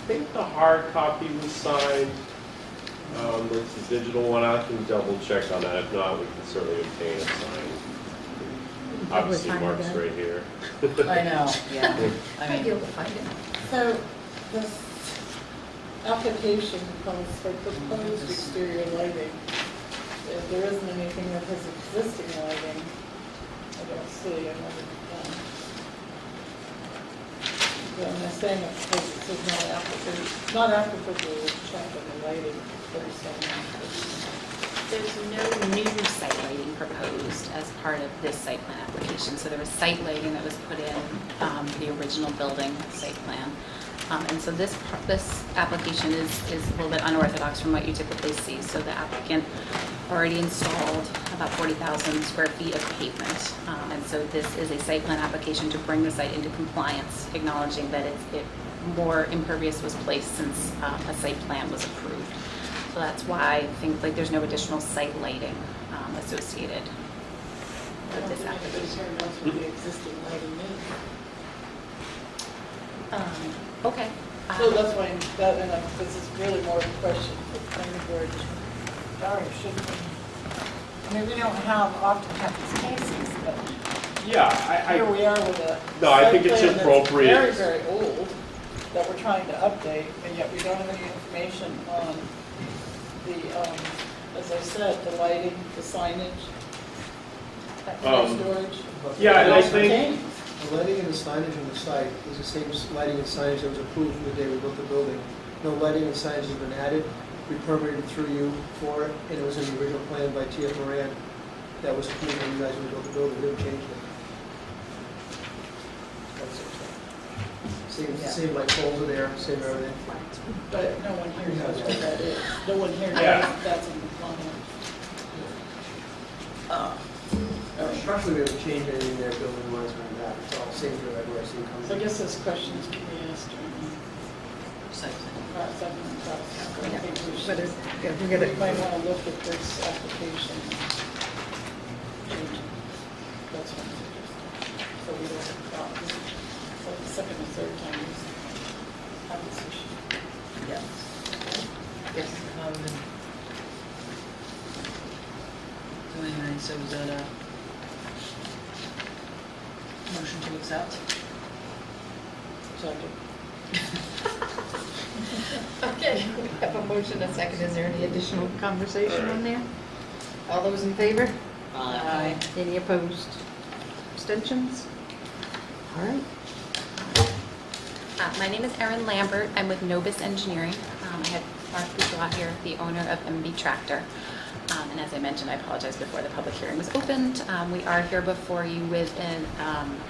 [SPEAKER 8] think the hard copy was signed. There's the digital one. I can double check on that. If not, we can certainly obtain a sign. Obviously,
[SPEAKER 2] find
[SPEAKER 8] Mark's
[SPEAKER 2] that.
[SPEAKER 8] right here.
[SPEAKER 1] I know, yeah. I
[SPEAKER 2] I'd be
[SPEAKER 1] mean,
[SPEAKER 2] able to find it.
[SPEAKER 3] So, this, application calls for proposed exterior lighting. If there isn't anything that has existing lighting, I don't see another. I'm saying it because it says not applicable to check on the lighting, 37.
[SPEAKER 10] There's no new site lighting proposed as part of this site plan application. So there was site lighting that was put in for the original building site plan. And so this application is a little bit unorthodox from what you typically see. So the applicant already installed about 40,000 square feet of pavement. And so this is a site plan application to bring the site into compliance, acknowledging that more impervious was placed since a site plan was approved. So that's why I think like there's no additional site lighting associated with this application.
[SPEAKER 3] That's what the existing lighting is.
[SPEAKER 10] Okay.
[SPEAKER 3] So that's why, this is really more of a question for the planning board. Sorry, shouldn't we? I mean, we don't often have these cases, but
[SPEAKER 8] Yeah,
[SPEAKER 3] here we are with a
[SPEAKER 8] No, I think
[SPEAKER 3] site
[SPEAKER 8] it's
[SPEAKER 3] plan that's
[SPEAKER 8] appropriate.
[SPEAKER 3] very, very old, that we're trying to update, and yet we don't have any information on the, as I said, the lighting, the signage, that kind of storage.
[SPEAKER 8] Yeah, and I
[SPEAKER 3] What else
[SPEAKER 8] think-
[SPEAKER 3] pertains?
[SPEAKER 11] The lighting and the signage on the site is the same lighting and signage that was approved from the day we built the building. No lighting and signage has been added. We permitted through you for it, and it was in the original plan by T.F. Moran that was approved when you guys built the building. We didn't change it. That's it. Same light poles are there, same everything.
[SPEAKER 3] But no one here knows what that is. No one here knows
[SPEAKER 8] Yeah.
[SPEAKER 3] if that's in the plan.
[SPEAKER 11] Structurally, we haven't changed anything there building wise or that. It's all same here everywhere, same
[SPEAKER 3] So I
[SPEAKER 11] company.
[SPEAKER 3] guess those questions can be asked during
[SPEAKER 1] Site plan.
[SPEAKER 3] the process. I think we
[SPEAKER 2] But
[SPEAKER 3] should,
[SPEAKER 2] we're
[SPEAKER 3] we
[SPEAKER 2] gonna,
[SPEAKER 3] might want to look at this application. That's what I'm suggesting. So we don't have like the second or third time we have this issue.
[SPEAKER 1] Yeah.
[SPEAKER 2] yes.
[SPEAKER 1] So anyway, so was that a motion to accept?
[SPEAKER 3] Second.
[SPEAKER 2] Okay, we have a motion, a second. Is there any additional conversation on there? All those in favor?
[SPEAKER 1] Aye.
[SPEAKER 2] Any opposed? Abstentions? All right.
[SPEAKER 10] My name is Erin Lambert. I'm with Novus Engineering. I had Mark Bouchot here, the owner of MB Tractor. And as I mentioned, I apologize before the public hearing was opened. We are here before you with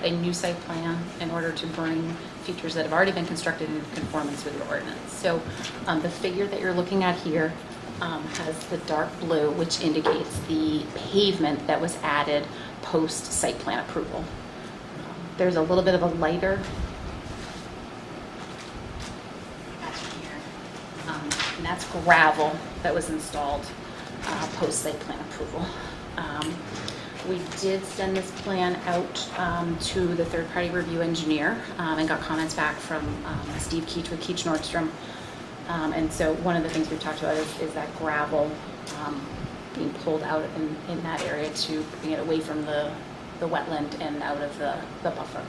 [SPEAKER 10] a new site plan in order to bring features that have already been constructed in conformance with your ordinance. So the figure that you're looking at here has the dark blue, which indicates the pavement that was added post site plan approval. There's a little bit of a lighter and that's gravel that was installed post site plan approval. We did send this plan out to the third-party review engineer and got comments back from Steve Keach with Keach Nordstrom. And so one of the things we've talked about is that gravel being pulled out in that area to bring it away from the wetland and out of the buffer.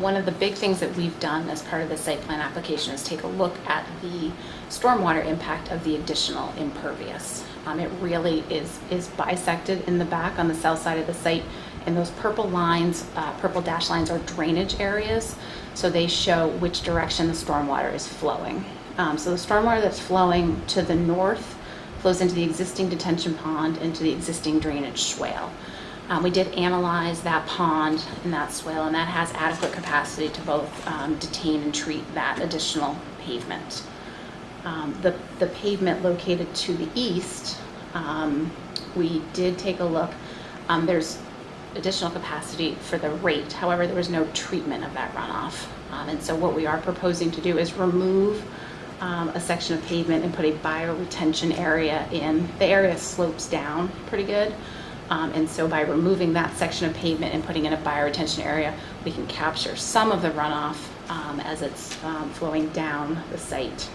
[SPEAKER 10] One of the big things that we've done as part of the site plan application is take a look at the stormwater impact of the additional impervious. It really is bisected in the back on the south side of the site, and those purple lines, purple dash lines are drainage areas, so they show which direction the stormwater is flowing. So the stormwater that's flowing to the north flows into the existing detention pond, into the existing drainage swale. We did analyze that pond and that swale, and that has adequate capacity to both detain and treat that additional pavement. The pavement located to the east, we did take a look. There's additional capacity for the rate. However, there was no treatment of that runoff. And so what we are proposing to do is remove a section of pavement and put a bioretention area in. The area slopes down pretty good. And so by removing that section of pavement and putting in a bioretention area, we can capture some of the runoff as it's flowing down the site.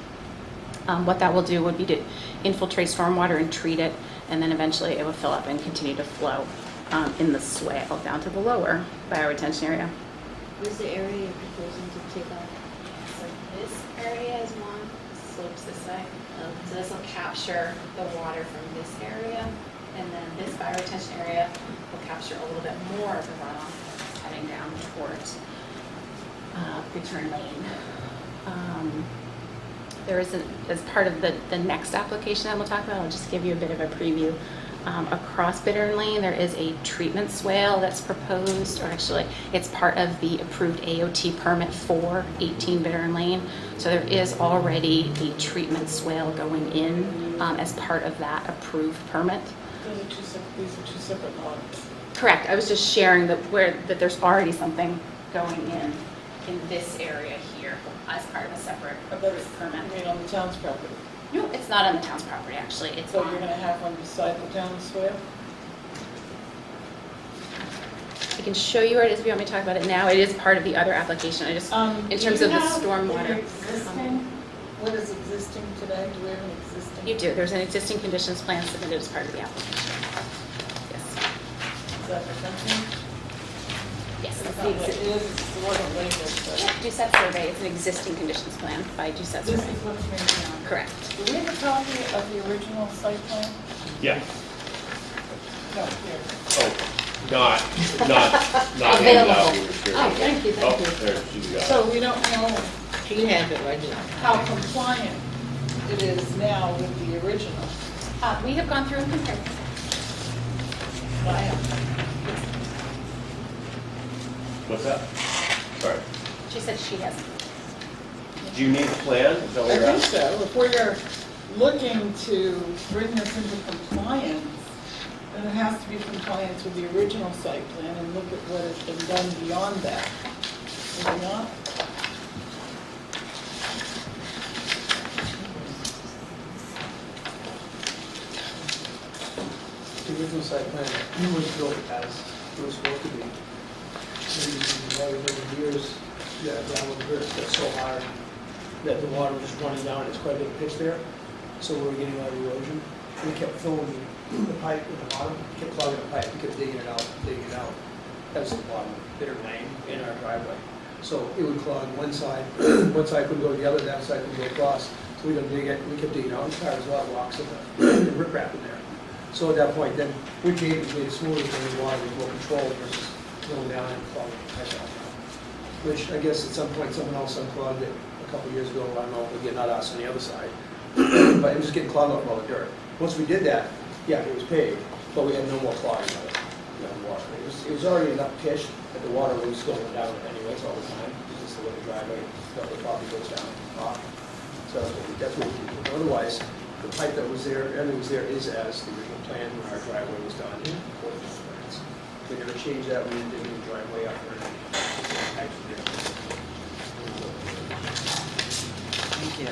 [SPEAKER 10] What that will do would be to infiltrate stormwater and treat it, and then eventually it will fill up and continue to flow in the swale down to the lower bioretention area.
[SPEAKER 7] Where's the area you're proposing to take off?
[SPEAKER 10] So this area is one, slopes this way. So this will capture the water from this area, and then this fire retention area will capture a little bit more of the runoff that's heading down towards Return Lane. There is, as part of the next application that we'll talk about, I'll just give you a bit of a preview. Across Bittern Lane, there is a treatment swale that's proposed, or actually, it's part of the approved AOT permit for 18 Bittern Lane. So there is already a treatment swale going in as part of that approved permit.
[SPEAKER 3] These are two separate lots.
[SPEAKER 10] Correct. I was just sharing that there's already something going in this area here as part of a separate approved permit.
[SPEAKER 3] I mean, on the town's property.
[SPEAKER 10] No, it's not on the town's property, actually. It's
[SPEAKER 3] So
[SPEAKER 10] on.
[SPEAKER 3] you're gonna have one beside the town's swale?
[SPEAKER 10] I can show you where it is if you want me to talk about it now. It is part of the other application. I just, in terms of the stormwater.
[SPEAKER 3] What is existing today? Do we have an existing?
[SPEAKER 10] You do. There's an existing conditions plan submitted as part of the application. Yes.
[SPEAKER 3] Is that the fencing?
[SPEAKER 10] Yes.
[SPEAKER 3] It's
[SPEAKER 10] It's
[SPEAKER 3] not
[SPEAKER 10] the
[SPEAKER 3] what it
[SPEAKER 10] exi-
[SPEAKER 3] is, it wasn't labeled, but
[SPEAKER 10] Doucette survey. It's an existing conditions plan by Doucette
[SPEAKER 3] this
[SPEAKER 10] survey.
[SPEAKER 3] is what's maybe on.
[SPEAKER 10] Correct.
[SPEAKER 3] Do we have a copy of the original site plan?
[SPEAKER 8] Yeah.
[SPEAKER 3] No, here.
[SPEAKER 8] Oh, not handed out. We were sharing.
[SPEAKER 2] Oh, thank you,
[SPEAKER 8] Oh,
[SPEAKER 2] thank you.
[SPEAKER 8] there, she's got it.
[SPEAKER 3] So we don't know
[SPEAKER 4] She has it right now.
[SPEAKER 3] how compliant it is now with the original.
[SPEAKER 10] We have gone through and compared.
[SPEAKER 8] What's that? Sorry.
[SPEAKER 10] She said she hasn't.
[SPEAKER 8] Do you need the plan? Is that what
[SPEAKER 3] I
[SPEAKER 8] you're
[SPEAKER 3] think
[SPEAKER 8] asking?
[SPEAKER 3] so. If we're looking to bring this into compliance, then it has to be compliance with the original site plan and look at what has been done beyond that. Is it not?
[SPEAKER 11] The original site plan was built as it was supposed to be. Over the years, yeah, ground got so hard that the water was just running down, it's quite a big pitch there. So we were getting a lot of erosion. We kept filling the pipe in the bottom, kept clogging the pipe, we kept digging it out, digging it out. That was the bottom of Bitter Lane in our driveway. So it would clog one side, one side couldn't go to the other, that side couldn't go across. So we didn't dig it, we kept digging out, the car was a lot of rocks and riprap in there. So at that point, then we changed it, made it smoother, so the water was more controlled versus going down and clogging the pipe out. Which I guess at some point, someone else unclogged it a couple of years ago, I don't know, again, not us on the other side. But it was just getting clogged up with all the dirt. Once we did that, yeah, it was paved, but we had no more clogging of it, water. It was already enough pitch that the water was going down anyways all the time. It's just the way the driveway, the property goes down off. So that's what we did. Otherwise, the pipe that was there, everything was there is as the original plan when our driveway was done. According to the plans. We never changed that, we didn't do the driveway up or anything.
[SPEAKER 1] Thank you.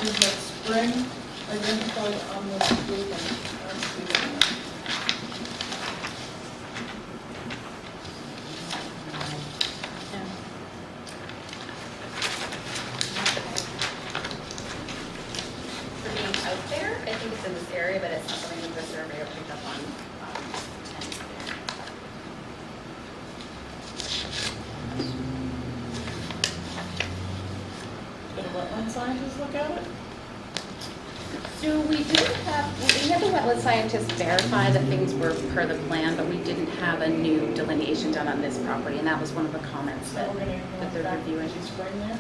[SPEAKER 3] Is that spring identified on the blue one?
[SPEAKER 10] For being out there, I think it's in this area, but it's not something that the surveyor picked up on.
[SPEAKER 3] Did a wetland scientist look at it?
[SPEAKER 10] So we had the wetland scientist verify that things were per the plan, but we didn't have a new delineation done on this property, and that was one of the comments
[SPEAKER 3] So
[SPEAKER 10] that
[SPEAKER 3] we're gonna
[SPEAKER 10] that
[SPEAKER 3] go
[SPEAKER 10] they're
[SPEAKER 3] back
[SPEAKER 10] reviewing.
[SPEAKER 3] to spring there?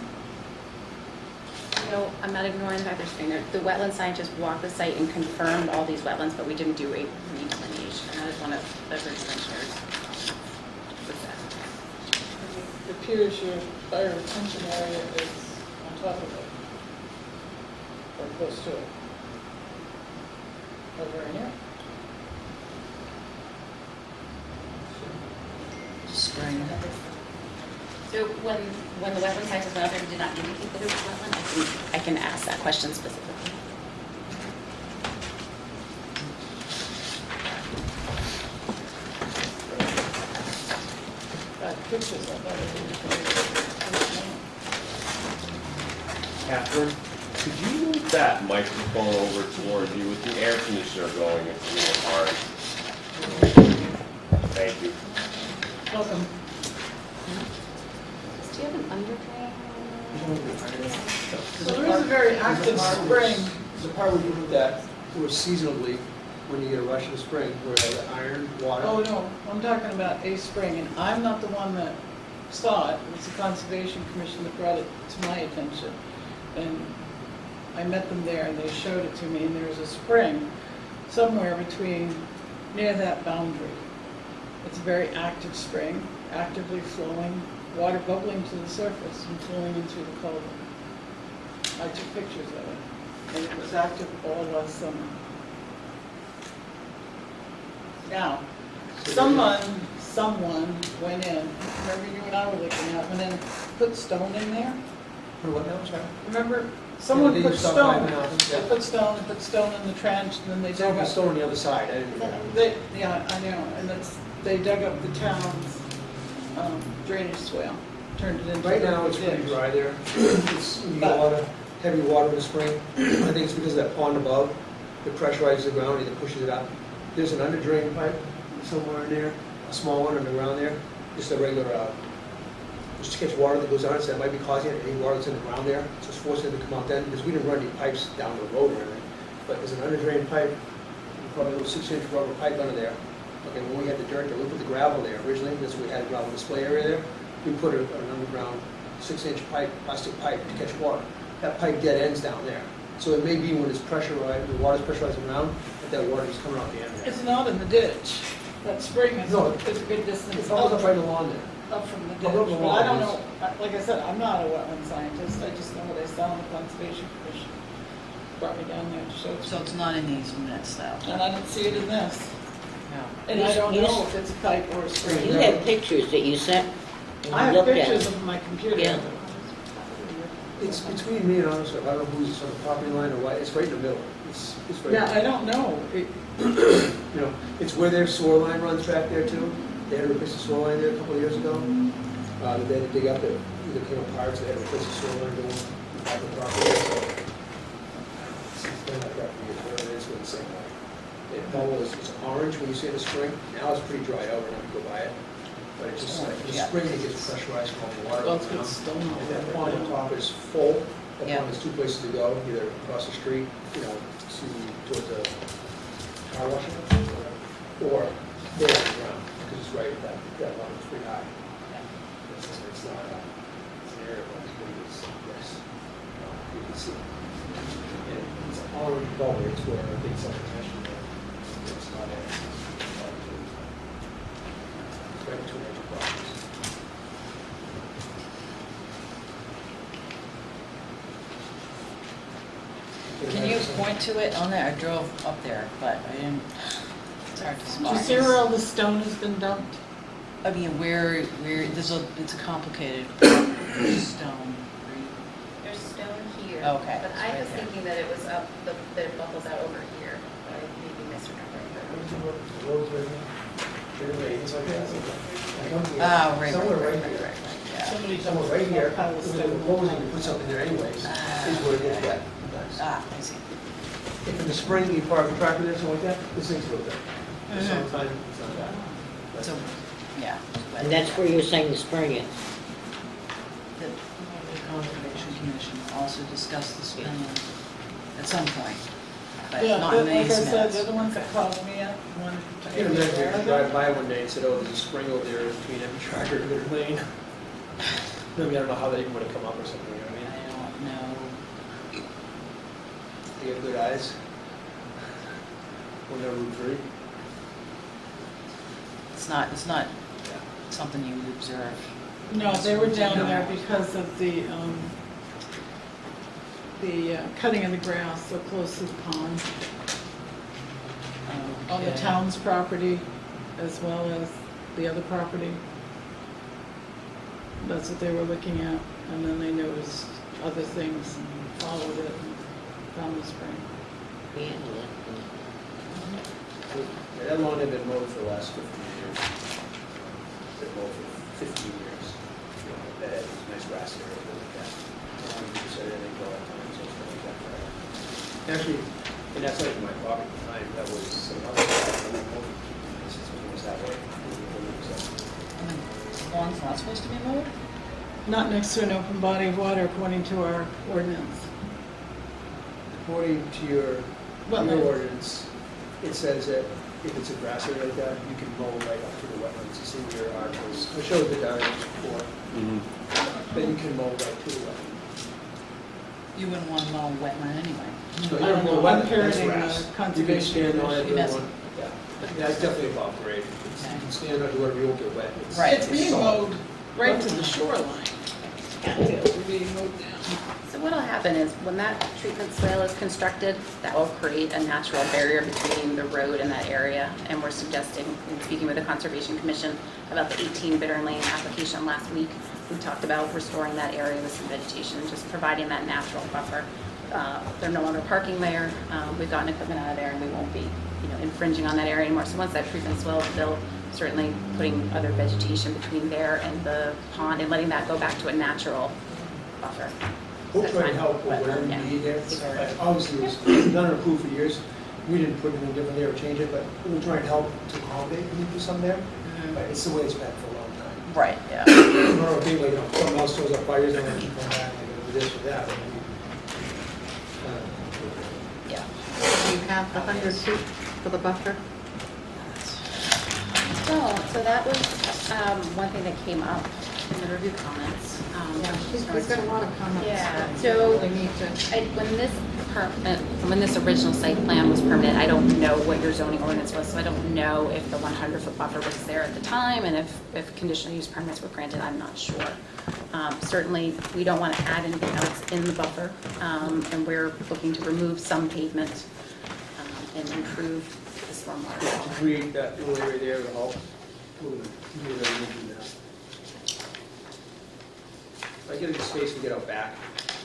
[SPEAKER 10] No, I'm not ignoring the fact they're saying that the wetland scientist walked the site and confirmed all these wetlands, but we didn't do a redelineation, and that is one of the original engineers. with that.
[SPEAKER 3] It appears your fire retention area is on top of it. Or close to it. Over in here.
[SPEAKER 1] Spring.
[SPEAKER 10] So when the wetland scientist went out there, he did not indicate that it was wetland. I can ask that question specifically.
[SPEAKER 3] Got pictures of it.
[SPEAKER 8] Catherine, Could you move that microphone over towards you with the air conditioner going? It's a little hard. Thank you.
[SPEAKER 3] Welcome.
[SPEAKER 10] Do you have an underdrain?
[SPEAKER 3] So there is a very active spring.
[SPEAKER 11] There's a part where you do that, where seasonally, when you get a rush in the spring, where the iron, water.
[SPEAKER 3] Oh, no, I'm talking about a spring, and I'm not the one that saw it. It was the Conservation Commission that brought it to my attention. And I met them there, and they showed it to me, and there's a spring somewhere between, near that boundary. It's a very active spring, actively flowing, water bubbling to the surface and flowing into the culvert. I took pictures of it, and it was active all last summer. Now, someone went in, remember you and I were looking at, went in, put stone in there?
[SPEAKER 11] For what now, sorry?
[SPEAKER 3] Remember, someone
[SPEAKER 11] they
[SPEAKER 3] put
[SPEAKER 11] used to
[SPEAKER 3] stone,
[SPEAKER 11] piping out,
[SPEAKER 3] they
[SPEAKER 11] yeah.
[SPEAKER 3] put stone in the trench, and then they
[SPEAKER 11] It's on
[SPEAKER 3] dug
[SPEAKER 11] the
[SPEAKER 3] up.
[SPEAKER 11] stone on the other side, I didn't know.
[SPEAKER 3] Yeah, I know, and they dug up the town's drainage swale, turned it into.
[SPEAKER 11] Right now, it's
[SPEAKER 3] a
[SPEAKER 11] pretty
[SPEAKER 3] ditch.
[SPEAKER 11] dry there. It's, you get a lot of heavy water in the spring. I think it's because of that pond above, it pressurizes the ground, either pushes it up. There's an under drain pipe somewhere in there, a small one underground there, just a regular, just to catch water that goes on it, so that might be causing it, any water that's in the ground there, so it's forcing it to come out then, because we didn't run any pipes down the road or anything. But there's an under drain pipe, probably a little 6-inch rubber pipe under there. Okay, when we had the dirt there, we put the gravel there originally, that's where we had a gravel display area there. We put an underground 6-inch pipe, plastic pipe to catch water. That pipe dead ends down there. So it may be when it's pressurized, the water's pressurizing around, that water is coming out the end there.
[SPEAKER 3] It's not in the ditch. That spring is
[SPEAKER 11] No,
[SPEAKER 3] a good distance
[SPEAKER 11] It's almost up right along there.
[SPEAKER 3] up from the ditch.
[SPEAKER 11] Up
[SPEAKER 3] But
[SPEAKER 11] along
[SPEAKER 3] I don't
[SPEAKER 11] it
[SPEAKER 3] know, like I said, I'm not a wetland scientist, I just know what I saw in the Conservation Commission. Brought me down there to show it.
[SPEAKER 1] So it's not in these minutes though?
[SPEAKER 3] And I didn't see it in this.
[SPEAKER 1] No.
[SPEAKER 3] And I don't
[SPEAKER 4] You-
[SPEAKER 3] know if it's a pipe or a spring.
[SPEAKER 4] You have pictures that you sent, and
[SPEAKER 3] I
[SPEAKER 4] you
[SPEAKER 3] have
[SPEAKER 4] looked at
[SPEAKER 3] pictures
[SPEAKER 4] them.
[SPEAKER 3] of my computer.
[SPEAKER 4] Yeah.
[SPEAKER 11] It's between me and Onisco. I don't know who's on the property line or what. It's right in the middle. It's right.
[SPEAKER 3] Yeah, I don't know.
[SPEAKER 11] You know, it's where their sewer line runs back there too. They had to replace the sewer line there a couple of years ago. They had to dig up it, either came apart, so they had to replace the sewer line going back to the property. So it's been like that for years. Whatever it is, it's the same way. It always it's orange when you see it in the spring. Now it's pretty dried out. We're not gonna go by it. But it's just like in the
[SPEAKER 1] Yeah.
[SPEAKER 11] spring it gets pressurized from all the water.
[SPEAKER 3] Well, it's
[SPEAKER 11] around.
[SPEAKER 3] got stone on
[SPEAKER 11] And that
[SPEAKER 3] it.
[SPEAKER 11] pond on top is full. That
[SPEAKER 1] Yeah.
[SPEAKER 11] pond has two places to go, either across the street, you know, towards the car wash, or there on the ground, because it's right at that level, it's pretty high. It's not, it's an area where it's pretty good, yes. You can see. And it's orange color, it's where I think something mentioned there. It's not there. It's right between the two properties.
[SPEAKER 1] Can you point to it on there? I drove up there, but I didn't, it's hard to
[SPEAKER 3] Do
[SPEAKER 1] spot.
[SPEAKER 3] you see where all the stone has been dumped?
[SPEAKER 1] I mean, where, it's a complicated stone.
[SPEAKER 12] There's stone here.
[SPEAKER 1] Okay,
[SPEAKER 12] But
[SPEAKER 1] it's
[SPEAKER 12] I
[SPEAKER 1] right
[SPEAKER 12] was
[SPEAKER 1] there.
[SPEAKER 12] thinking that it was up, that it bubbles out over here, but I maybe misremembered.
[SPEAKER 1] Oh, right,
[SPEAKER 11] Somewhere
[SPEAKER 1] right,
[SPEAKER 11] right
[SPEAKER 1] right,
[SPEAKER 11] here.
[SPEAKER 1] right, yeah.
[SPEAKER 11] Somewhere right here,
[SPEAKER 3] Pile of
[SPEAKER 11] if they're
[SPEAKER 3] stone.
[SPEAKER 11] proposing to put something there anyways, is where it gets wet.
[SPEAKER 1] Ah, I see.
[SPEAKER 11] If in the spring you park a tractor there, something like that, this thing's a little bit. In the
[SPEAKER 1] Mhm.
[SPEAKER 11] summertime, it's not bad. But-
[SPEAKER 1] So, yeah.
[SPEAKER 4] And that's where you're saying the spring is.
[SPEAKER 1] The Conservation Commission also discussed this plan at some point, but
[SPEAKER 3] Yeah,
[SPEAKER 1] not in
[SPEAKER 3] like I
[SPEAKER 1] these
[SPEAKER 3] said,
[SPEAKER 1] minutes.
[SPEAKER 3] they're the ones that called me up, wanted
[SPEAKER 11] I
[SPEAKER 3] to
[SPEAKER 11] can't
[SPEAKER 3] take me
[SPEAKER 11] imagine
[SPEAKER 3] there.
[SPEAKER 11] if you drive by one day and said, oh, there's a spring over there between every tractor and their lane. I mean, I don't know how they even would have come up or something, you know what I mean?
[SPEAKER 1] I don't know.
[SPEAKER 11] They have good eyes. When they're Route 3.
[SPEAKER 1] It's not something you would observe.
[SPEAKER 3] No, they were down there because of the cutting of the grass so close to the pond, on the
[SPEAKER 1] Okay.
[SPEAKER 3] town's property as well as the other property. That's what they were looking at, and then they noticed other things and followed it and found the spring.
[SPEAKER 4] Yeah,
[SPEAKER 11] Yeah, that lawn had been mowed for the last 15 years. Been mowed for 15 years. You know, that had nice grass area, like that. So anything go at times, so stuff like that. Actually, and that's not even my property at the time, that was some other property. It was that way.
[SPEAKER 1] The lawn's not supposed to be mowed?
[SPEAKER 3] Not next to an open body of water according to our ordinance.
[SPEAKER 11] According to your
[SPEAKER 3] Wetland.
[SPEAKER 11] ordinance, it says that if it's a grass area like that, you can mow right up to the wetlands. You see where your articles, I showed the diagrams before, that you can mow right to the wetland.
[SPEAKER 1] You wouldn't want to mow a wetland anyway.
[SPEAKER 11] So you
[SPEAKER 3] I
[SPEAKER 11] don't
[SPEAKER 3] don't
[SPEAKER 11] mow
[SPEAKER 3] know, I'm
[SPEAKER 11] wetland, that's
[SPEAKER 3] parroting
[SPEAKER 11] grass.
[SPEAKER 3] the
[SPEAKER 11] You can
[SPEAKER 3] conservation
[SPEAKER 11] stand on it,
[SPEAKER 1] commission.
[SPEAKER 11] you
[SPEAKER 1] Messy.
[SPEAKER 11] want, yeah, that's definitely above grade. You can stand on it, whatever, you won't get wet.
[SPEAKER 1] Right.
[SPEAKER 3] It's being mowed right to the shoreline. It's being mowed down.
[SPEAKER 10] So what'll happen is when that treatment swale is constructed, that will create a natural barrier between the road and that area. And we're suggesting, in speaking with the Conservation Commission about the 18 Bittern Lane application last week, we talked about restoring that area with some vegetation, just providing that natural buffer. They're no longer parking there. We've gotten equipment out of there and we won't be, infringing on that area anymore. So once that treatment swale is built, certainly putting other vegetation between there and the pond and letting that go back to a natural buffer.
[SPEAKER 11] We'll
[SPEAKER 10] That's
[SPEAKER 11] try and
[SPEAKER 10] fine.
[SPEAKER 11] help with whatever
[SPEAKER 10] Yeah.
[SPEAKER 11] you need there. Obviously, it was done and approved for years. We didn't put anything different there or change it, but we'll try and help to accommodate you do some there. But it's the way it's been for a long time.
[SPEAKER 1] Right, yeah.
[SPEAKER 11] I don't know if anybody, someone else throws up fires, and then keep coming back, like, do this or that.
[SPEAKER 1] Yeah.
[SPEAKER 2] Do you have the 100 feet for the buffer?
[SPEAKER 10] So that was one thing that came up in the review comments.
[SPEAKER 2] Yeah, he's got a lot of comments.
[SPEAKER 10] Yeah,
[SPEAKER 2] that
[SPEAKER 10] so
[SPEAKER 2] we need to.
[SPEAKER 10] when this original site plan was permitted, I don't know what your zoning ordinance was, so I don't know if the 100-foot buffer was there at the time, and if conditional use permits were granted, I'm not sure. Certainly, we don't want to add anything else in the buffer, and we're looking to remove some pavement and improve the stormwater.
[SPEAKER 11] To create that little area there to help. We'll do that. By getting the space to get out back,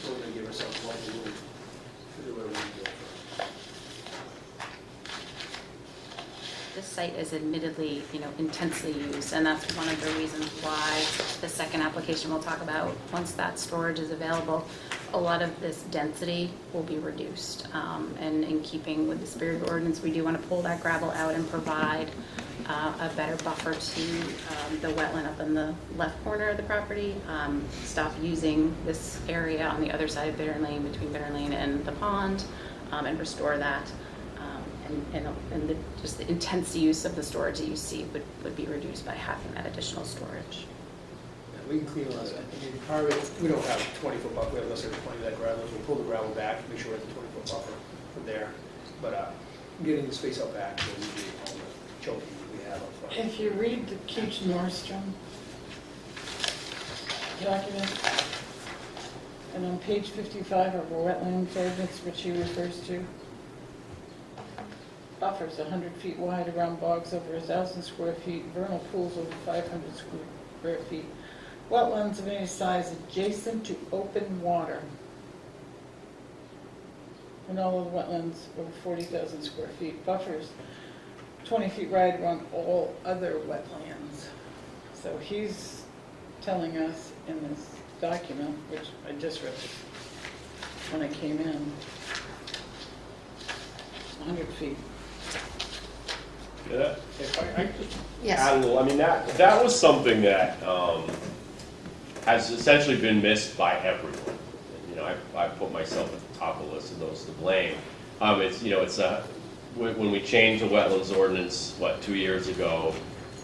[SPEAKER 11] we're going to give ourselves a lot of room to do whatever we do.
[SPEAKER 10] This site is admittedly, intensely used, and that's one of the reasons why the second application we'll talk about, once that storage is available, a lot of this density will be reduced. And in keeping with the spirit of the ordinance, we do want to pull that gravel out and provide a better buffer to the wetland up in the left corner of the property. Stop using this area on the other side of Bittern Lane, between Bittern Lane and the pond, and restore that. And just the intense use of the storage that you see would be reduced by having that additional storage.
[SPEAKER 11] Yeah, we can clean a lot of that. I mean, part of it, we don't have a 20-foot buffer, we have less than 20 of that gravel, so we'll pull the gravel back, make sure we have the 20-foot buffer from there. But getting the space out back, will be all the choking we have up front.
[SPEAKER 3] If you read the Keach Nordstrom document, and on page 55 of our wetlands ordinance, which he refers to, buffers 100 feet wide around bogs over 1,000 square feet, vernal pools over 500 square feet, wetlands of any size adjacent to open water, and all of the wetlands over 40,000 square feet, buffers 20 feet wide around all other wetlands. So he's telling us in this document, which I just read when I came in, 100 feet.
[SPEAKER 8] Yeah, if I just
[SPEAKER 2] Yes.
[SPEAKER 8] add a little, I mean, that was something that has essentially been missed by everyone. I put myself at the top of the list of those to blame. When we changed the wetlands ordinance, 2 years ago,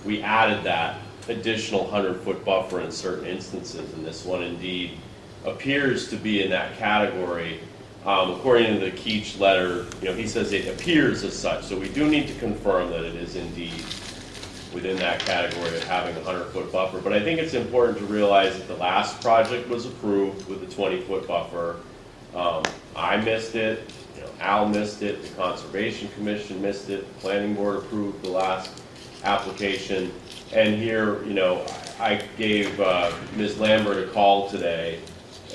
[SPEAKER 8] we added that additional 100-foot buffer in certain instances, and this one indeed appears to be in that category. According to the Keach letter, he says it appears as such, so we do need to confirm that it is indeed within that category of having a 100-foot buffer. But I think it's important to realize that the last project was approved with a 20-foot buffer. I missed it, Al missed it, the Conservation Commission missed it, the Planning Board approved the last application. And here, I gave Ms. Lambert a call today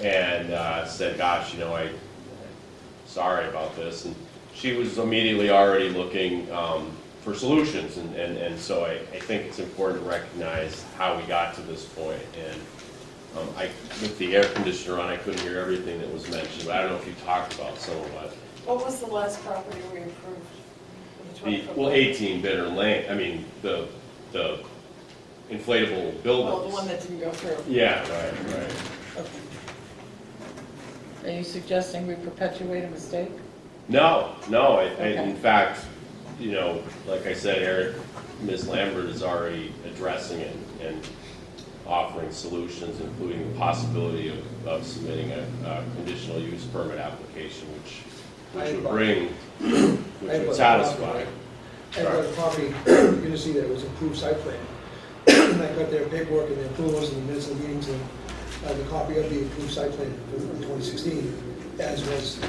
[SPEAKER 8] and said, gosh, I'm sorry about this. And she was immediately already looking for solutions. And so I think it's important to recognize how we got to this point. And With the air conditioner on, I couldn't hear everything that was mentioned, but I don't know if you talked about some of what.
[SPEAKER 3] What was the last property we approved? For the 20-foot
[SPEAKER 8] Well,
[SPEAKER 3] wide?
[SPEAKER 8] 18 Bitter Lane, I mean, the inflatable buildings.
[SPEAKER 3] Oh, the one that didn't go through.
[SPEAKER 8] Yeah, right.
[SPEAKER 3] Okay. Are you suggesting we perpetuate a mistake?
[SPEAKER 8] No,
[SPEAKER 3] Okay.
[SPEAKER 8] in fact, you know, like I said, Ms. Lambert is already addressing it and offering solutions, including the possibility of submitting a conditional use permit application, which would satisfy.
[SPEAKER 11] I got a property, you're gonna see that it was approved site plan. And I got their paperwork and their approvals and the minutes of the meetings and the copy of the approved site plan from 2016, as was,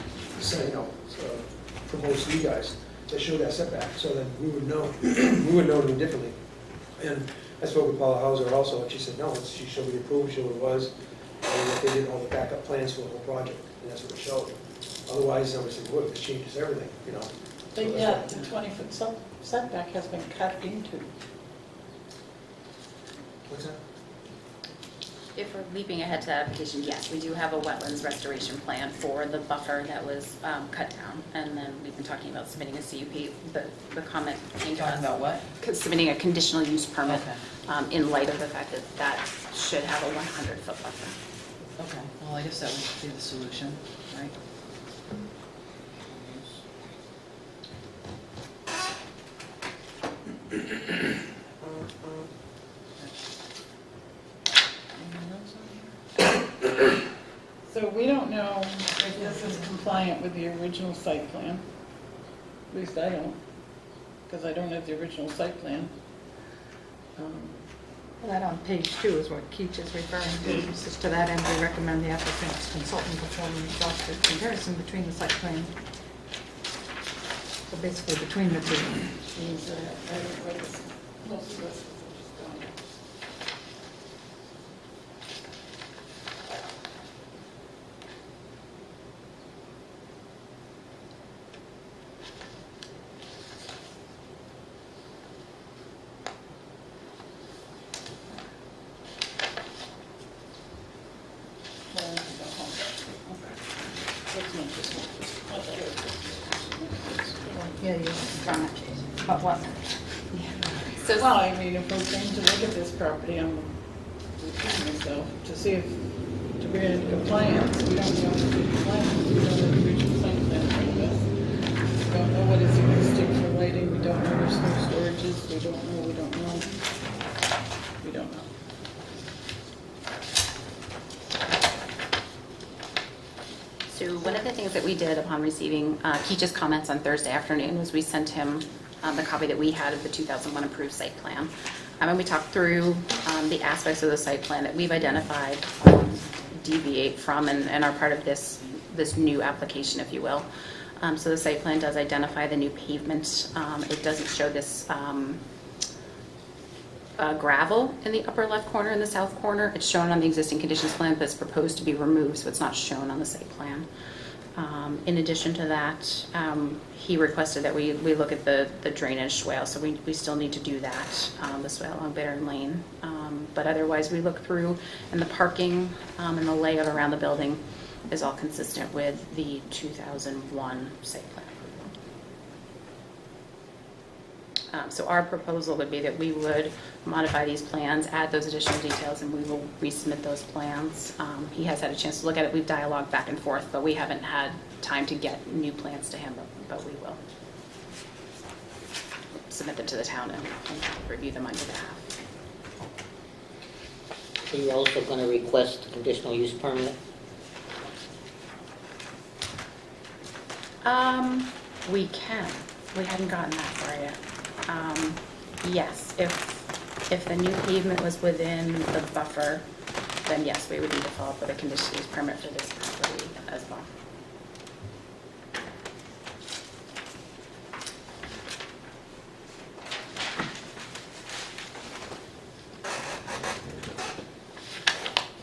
[SPEAKER 11] proposed to you guys, that showed that setback, so that we would know, it differently. And I spoke with Paula Hauser also, and she said, no, she showed me the approval, showed what it was, and that they did all the backup plans for the whole project, and that's what it showed. Otherwise, I would say, look, this changes everything, you know.
[SPEAKER 3] But yet, the 20-foot setback has been cut into.
[SPEAKER 11] What's that?
[SPEAKER 10] If we're leaping ahead to that application, yes, we do have a wetlands restoration plan for the buffer that was cut down. And then we've been talking about submitting a CUP. The comment came to us.
[SPEAKER 1] Talking about what?
[SPEAKER 10] Submitting a conditional use permit
[SPEAKER 1] Okay.
[SPEAKER 10] in light of the fact that that should have a 100-foot buffer.
[SPEAKER 1] Okay, well, I guess that would be the solution, right?
[SPEAKER 3] So we don't know if this is compliant with the original site plan. At least I don't, because I don't have the original site plan.
[SPEAKER 2] That on page 2 is what Keach is referring to. It says, to that end, we recommend the applicant's consultant perform an exhaustive comparison between the site plan. So basically, between the two.
[SPEAKER 3] Means that I don't write this, most of this is just gone. Well, I can go home. Okay. Let's make this one.
[SPEAKER 2] Yeah, you but what?
[SPEAKER 10] So
[SPEAKER 3] Well, I mean, if we're going to look at this property, I'm repeating myself, to see if, to bring it into compliance, we don't know the compliance, we don't know the original site plan for this. We don't know what is existing for lighting, we don't know where snow storage is, we don't know.
[SPEAKER 10] So one of the things that we did upon receiving Keach's comments on Thursday afternoon was we sent him the copy that we had of the 2001 approved site plan. And we talked through the aspects of the site plan that we've identified deviate from and are part of this new application, if you will. So the site plan does identify the new pavement. It doesn't show this gravel in the upper left corner and the south corner. It's shown on the existing conditions plan, but it's proposed to be removed, so it's not shown on the site plan. In addition to that, he requested that we look at the drainage swale, so we still need to do that, the swale along Bittern Lane. But otherwise, we look through, and the parking and the layout around the building is all consistent with the 2001 site plan. So our proposal would be that we would modify these plans, add those additional details, and we will resubmit those plans. He has had a chance to look at it. We've dialogued back and forth, but we haven't had time to get new plans to him, but we will submit them to the town and review them on your behalf.
[SPEAKER 4] So you're also going to request a conditional use permit?
[SPEAKER 10] We can. We hadn't gotten that far yet. Yes, if the new pavement was within the buffer, then yes, we would need to follow up with a conditional use permit for this property as well.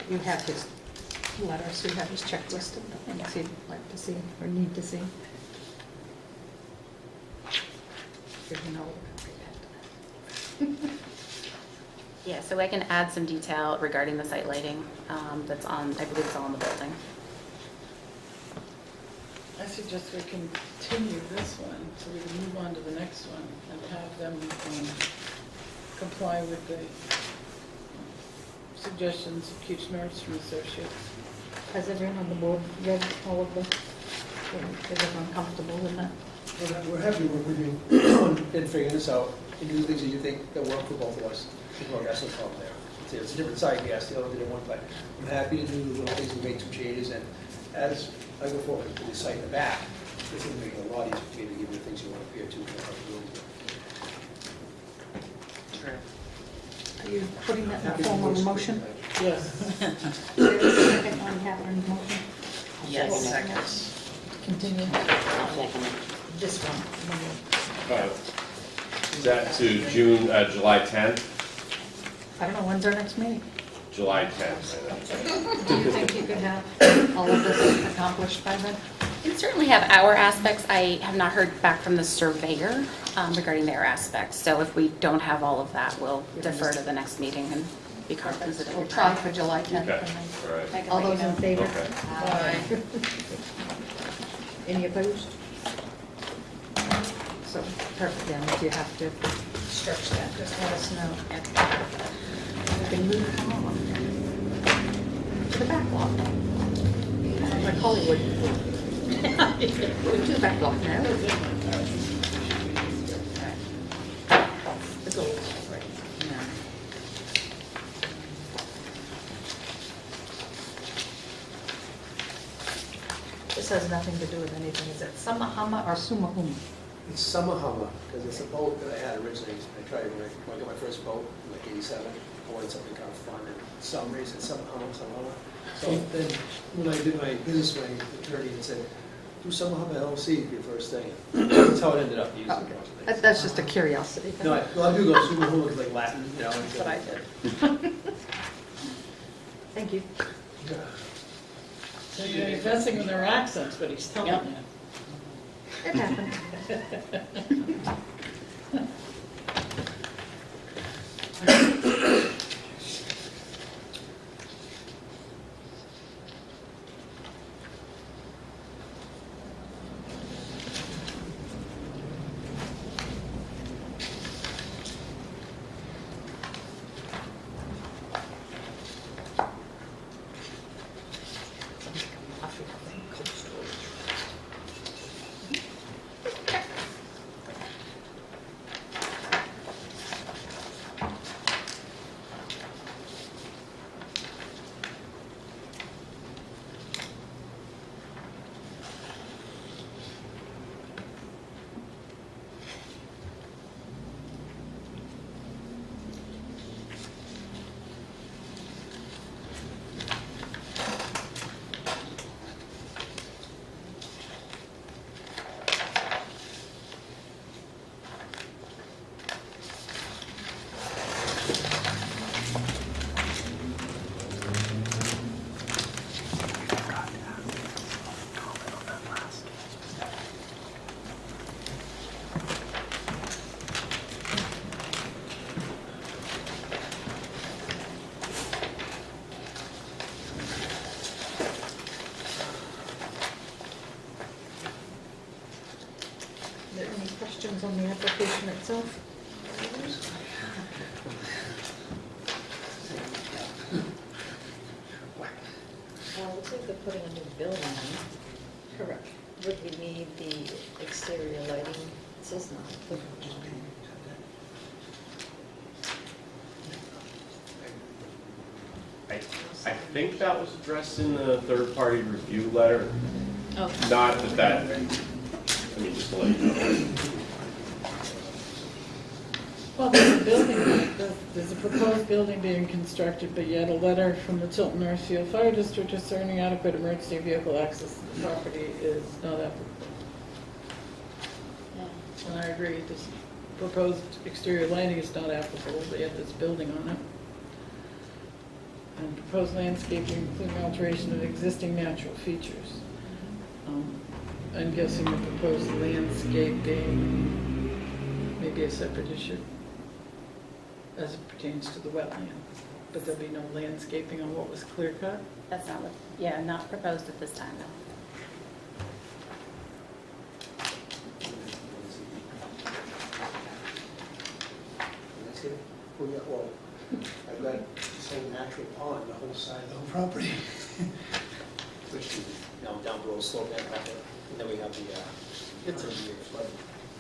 [SPEAKER 2] You have his letter, so you have his checklist of the things you'd like to see or need to see. If you know.
[SPEAKER 10] Yeah, so I can add some detail regarding the site lighting that's on, I believe it's all in the building.
[SPEAKER 3] I suggest we continue this one, so we can move on to the next one and have them comply with the suggestions of Keach Nordstrom Associates.
[SPEAKER 2] Has everyone on the board read all of the, is everyone comfortable with that?
[SPEAKER 11] We're happy to work with you in figuring this out and do the things that you think that work for both of us. That's no problem there. It's a different site, yes, the other did it one, but I'm happy to do the little things and make some changes. And as I go forward to the site in the back, it's going to make it a lot easier for you to give you the things you want up here too.
[SPEAKER 1] True.
[SPEAKER 2] Are you putting that in the form of a motion?
[SPEAKER 3] Yes.
[SPEAKER 2] There's a second on Catherine's motion?
[SPEAKER 1] Yes, second.
[SPEAKER 2] Continue
[SPEAKER 4] I'll second it.
[SPEAKER 2] this one.
[SPEAKER 8] Is that to July 10th?
[SPEAKER 2] I don't know, when's our next meeting?
[SPEAKER 8] July 10th.
[SPEAKER 2] Do you think you could have all of this accomplished by then?
[SPEAKER 10] We can certainly have our aspects. I have not heard back from the surveyor regarding their aspects. So if we don't have all of that, we'll defer to the next meeting and be cognizant of
[SPEAKER 2] We'll
[SPEAKER 10] your
[SPEAKER 2] try
[SPEAKER 10] time.
[SPEAKER 2] for July 10th.
[SPEAKER 8] Okay,
[SPEAKER 2] and then-
[SPEAKER 8] all right.
[SPEAKER 7] I can
[SPEAKER 2] All
[SPEAKER 7] let you
[SPEAKER 2] those in
[SPEAKER 7] know.
[SPEAKER 2] favor?
[SPEAKER 8] Okay.
[SPEAKER 2] Any opposed? So, perfect, then, if you have to stretch that, just let us know. We can move on to the backlog. Like Hollywood. To the backlog now. The goals, right.
[SPEAKER 1] Yeah.
[SPEAKER 2] This has nothing to do with anything, is it Samahama or Sumahuma?
[SPEAKER 11] It's Samahama, because it's a boat that I had originally. I tried when I got my first boat in like '87. I wanted something kind of fun, and for some reason, Samahama. So then, when I did my business, my attorney had said, do Samahama LLC for your first thing. That's how it ended up using it.
[SPEAKER 2] That's just a curiosity thing.
[SPEAKER 11] No, I do go Sumahama because like Latin, you know.
[SPEAKER 2] That's what I did. Thank you.
[SPEAKER 3] So you're messing with their accents, but he's telling
[SPEAKER 1] Yep.
[SPEAKER 3] you.
[SPEAKER 2] It happened. Are there any questions on the application itself?
[SPEAKER 7] Well, it looks like they're putting a new building in.
[SPEAKER 2] Correct.
[SPEAKER 7] Would we need the exterior lighting? It says not.
[SPEAKER 8] I think that was addressed in the third-party review letter.
[SPEAKER 7] Oh.
[SPEAKER 8] Not that, I mean, just to let you know.
[SPEAKER 3] Well, there's a building, there's a proposed building being constructed, but yet a letter from the Tilton Northfield Fire District discerning adequate emergency vehicle access to the property is not applicable.
[SPEAKER 7] Yeah.
[SPEAKER 3] And I agree, this proposed exterior lighting is not applicable, but yet there's building on it. And proposed landscaping, including alteration of existing natural features. I'm guessing the proposed landscaping may be a separate issue. as it pertains to the wetland, but there'll be no landscaping on what was clear cut?
[SPEAKER 10] That's not what, yeah, not proposed at this time, though.
[SPEAKER 11] Well, yeah, well, I've got this whole natural pond, the whole side of the whole property. Which is, down below slope and up there. And then we have the,
[SPEAKER 3] It's a-
[SPEAKER 11] 100-year flood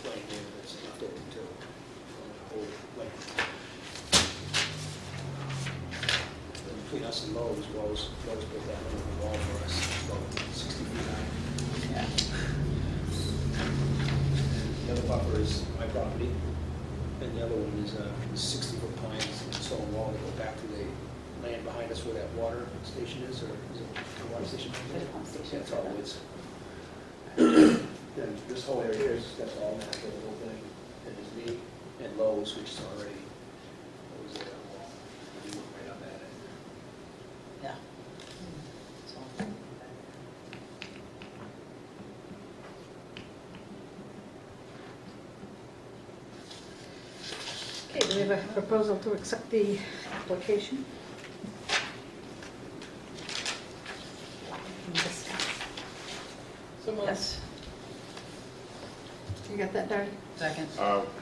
[SPEAKER 11] here that's left over too. The whole length. And between us and Lowe's built that little wall for us, about 60 feet high.
[SPEAKER 3] Yeah.
[SPEAKER 11] The other buffer is my property, and the other one is 60-foot pines and stone wall that go back to the land behind us where that water station is, or is it the water station?
[SPEAKER 10] There's a pump station.
[SPEAKER 11] Yeah, it's all woods. And this whole area here is, that's all natural, the whole thing, and there's me and Lowe's, which is already, Lowe's there on the wall. And you look right up at it.
[SPEAKER 1] Yeah. It's all-
[SPEAKER 2] Okay, do we have a proposal to accept the application?
[SPEAKER 3] So moved.
[SPEAKER 1] Yes,
[SPEAKER 2] You got that, Darby?
[SPEAKER 1] second.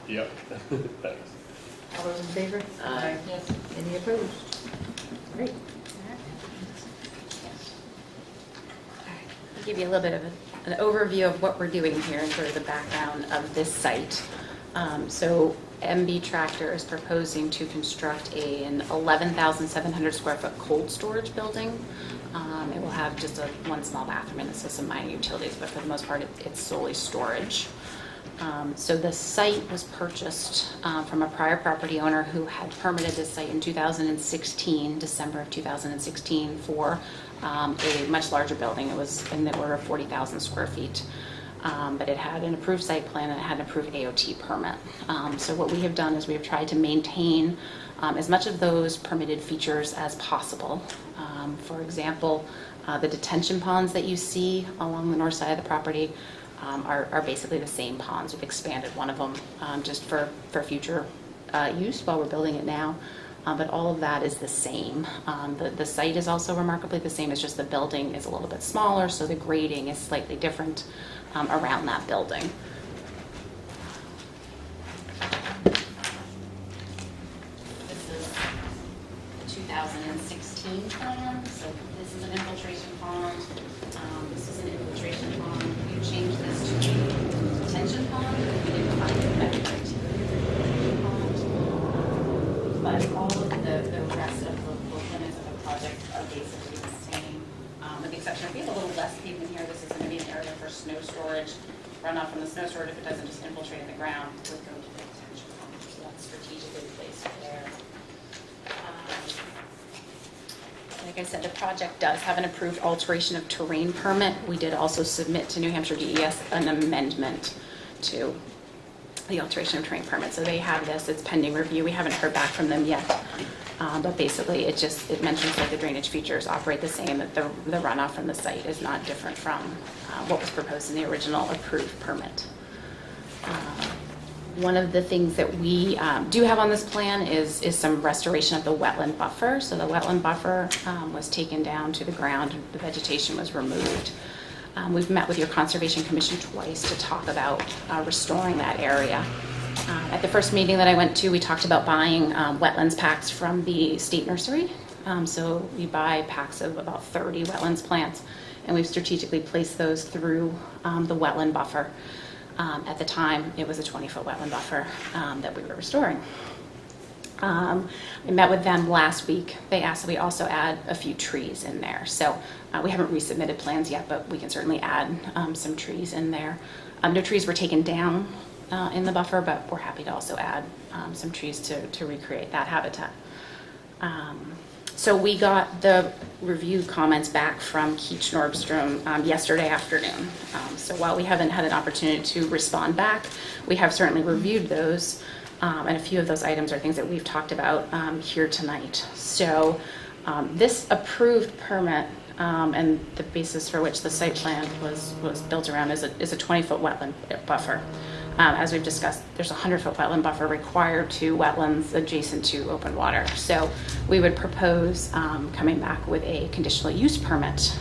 [SPEAKER 8] Yep, thanks.
[SPEAKER 2] All those in favor?
[SPEAKER 4] Aye.
[SPEAKER 3] Yes.
[SPEAKER 2] Any opposed? Great.
[SPEAKER 10] I'll give you a little bit of an overview of what we're doing here and sort of the background of this site. So MB Tractor is proposing to construct an 11,700 square foot cold storage building. It will have just one small bathroom and so some minor utilities, but for the most part, it's solely storage. So the site was purchased from a prior property owner who had permitted this site in 2016, December of 2016, for a much larger building. It was in the order of 40,000 square feet. But it had an approved site plan and it had an approved AOT permit. So what we have done is we have tried to maintain as much of those permitted features as possible. For example, the detention ponds that you see along the north side of the property are basically the same ponds. We've expanded one of them just for future use while we're building it now. But all of that is the same. The site is also remarkably the same. It's just the building is a little bit smaller, so the grading is slightly different around that building. This is the 2016 plan. So this is an infiltration pond. This is an infiltration pond. We changed this to a detention pond. We didn't find it better criteria. But all of the rest of the limits of the project are basically the same, with the exception of we have a little less pavement here. This is going to be an area for snow storage. Runoff from the snow storage, if it doesn't just infiltrate in the ground, would go to the detention pond. So that's strategically placed there. Like I said, the project does have an approved alteration of terrain permit. We did also submit to New Hampshire DES an amendment to the alteration of terrain permit. So they have this, it's pending review. We haven't heard back from them yet. But basically it mentions that the drainage features operate the same, that the runoff from the site is not different from what was proposed in the original approved permit. One of the things that we do have on this plan is some restoration of the wetland buffer. So the wetland buffer was taken down to the ground, the vegetation was removed. We've met with your Conservation Commission twice to talk about restoring that area. At the first meeting that I went to, we talked about buying wetlands packs from the state nursery. So we buy packs of about 30 wetlands plants, and we've strategically placed those through the wetland buffer. At the time, it was a 20-foot wetland buffer that we were restoring. I met with them last week. They asked that we also add a few trees in there. So we haven't resubmitted plans yet, but we can certainly add some trees in there. No trees were taken down in the buffer, but we're happy to also add some trees to recreate that habitat. So we got the review comments back from Keach Nordstrom yesterday afternoon. So while we haven't had an opportunity to respond back, we have certainly reviewed those. And a few of those items are things that we've talked about here tonight. So this approved permit and the basis for which the site plan was built around is a 20-foot wetland buffer. As we've discussed, there's a 100-foot wetland buffer required to wetlands adjacent to open water. So we would propose coming back with a conditional use permit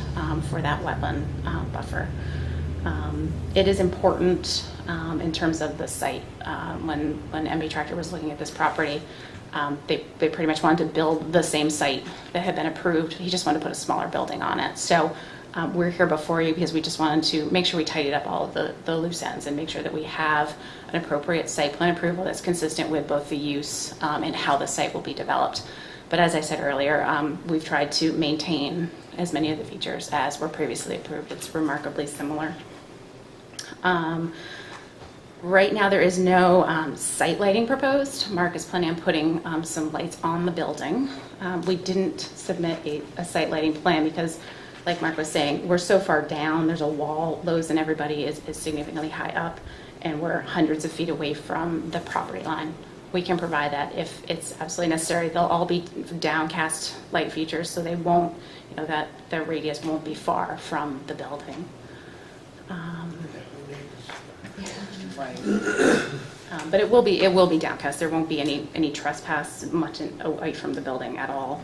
[SPEAKER 10] for that wetland buffer. It is important in terms of the site. When MB Tractor was looking at this property, they pretty much wanted to build the same site that had been approved. He just wanted to put a smaller building on it. So we're here before you because we just wanted to make sure we tidied up all of the loose ends and make sure that we have an appropriate site plan approval that's consistent with both the use and how the site will be developed. But as I said earlier, we've tried to maintain as many of the features as were previously approved. It's remarkably similar. Right now there is no site lighting proposed. Mark is planning on putting some lights on the building. We didn't submit a site lighting plan because, like Mark was saying, we're so far down, there's a wall, Lowe's and everybody is significantly high up, and we're hundreds of feet away from the property line. We can provide that if it's absolutely necessary. They'll all be downcast light features, so they won't, that the radius won't be far from the building.
[SPEAKER 1] Right.
[SPEAKER 10] But it will be downcast. There won't be any trespass much away from the building at all.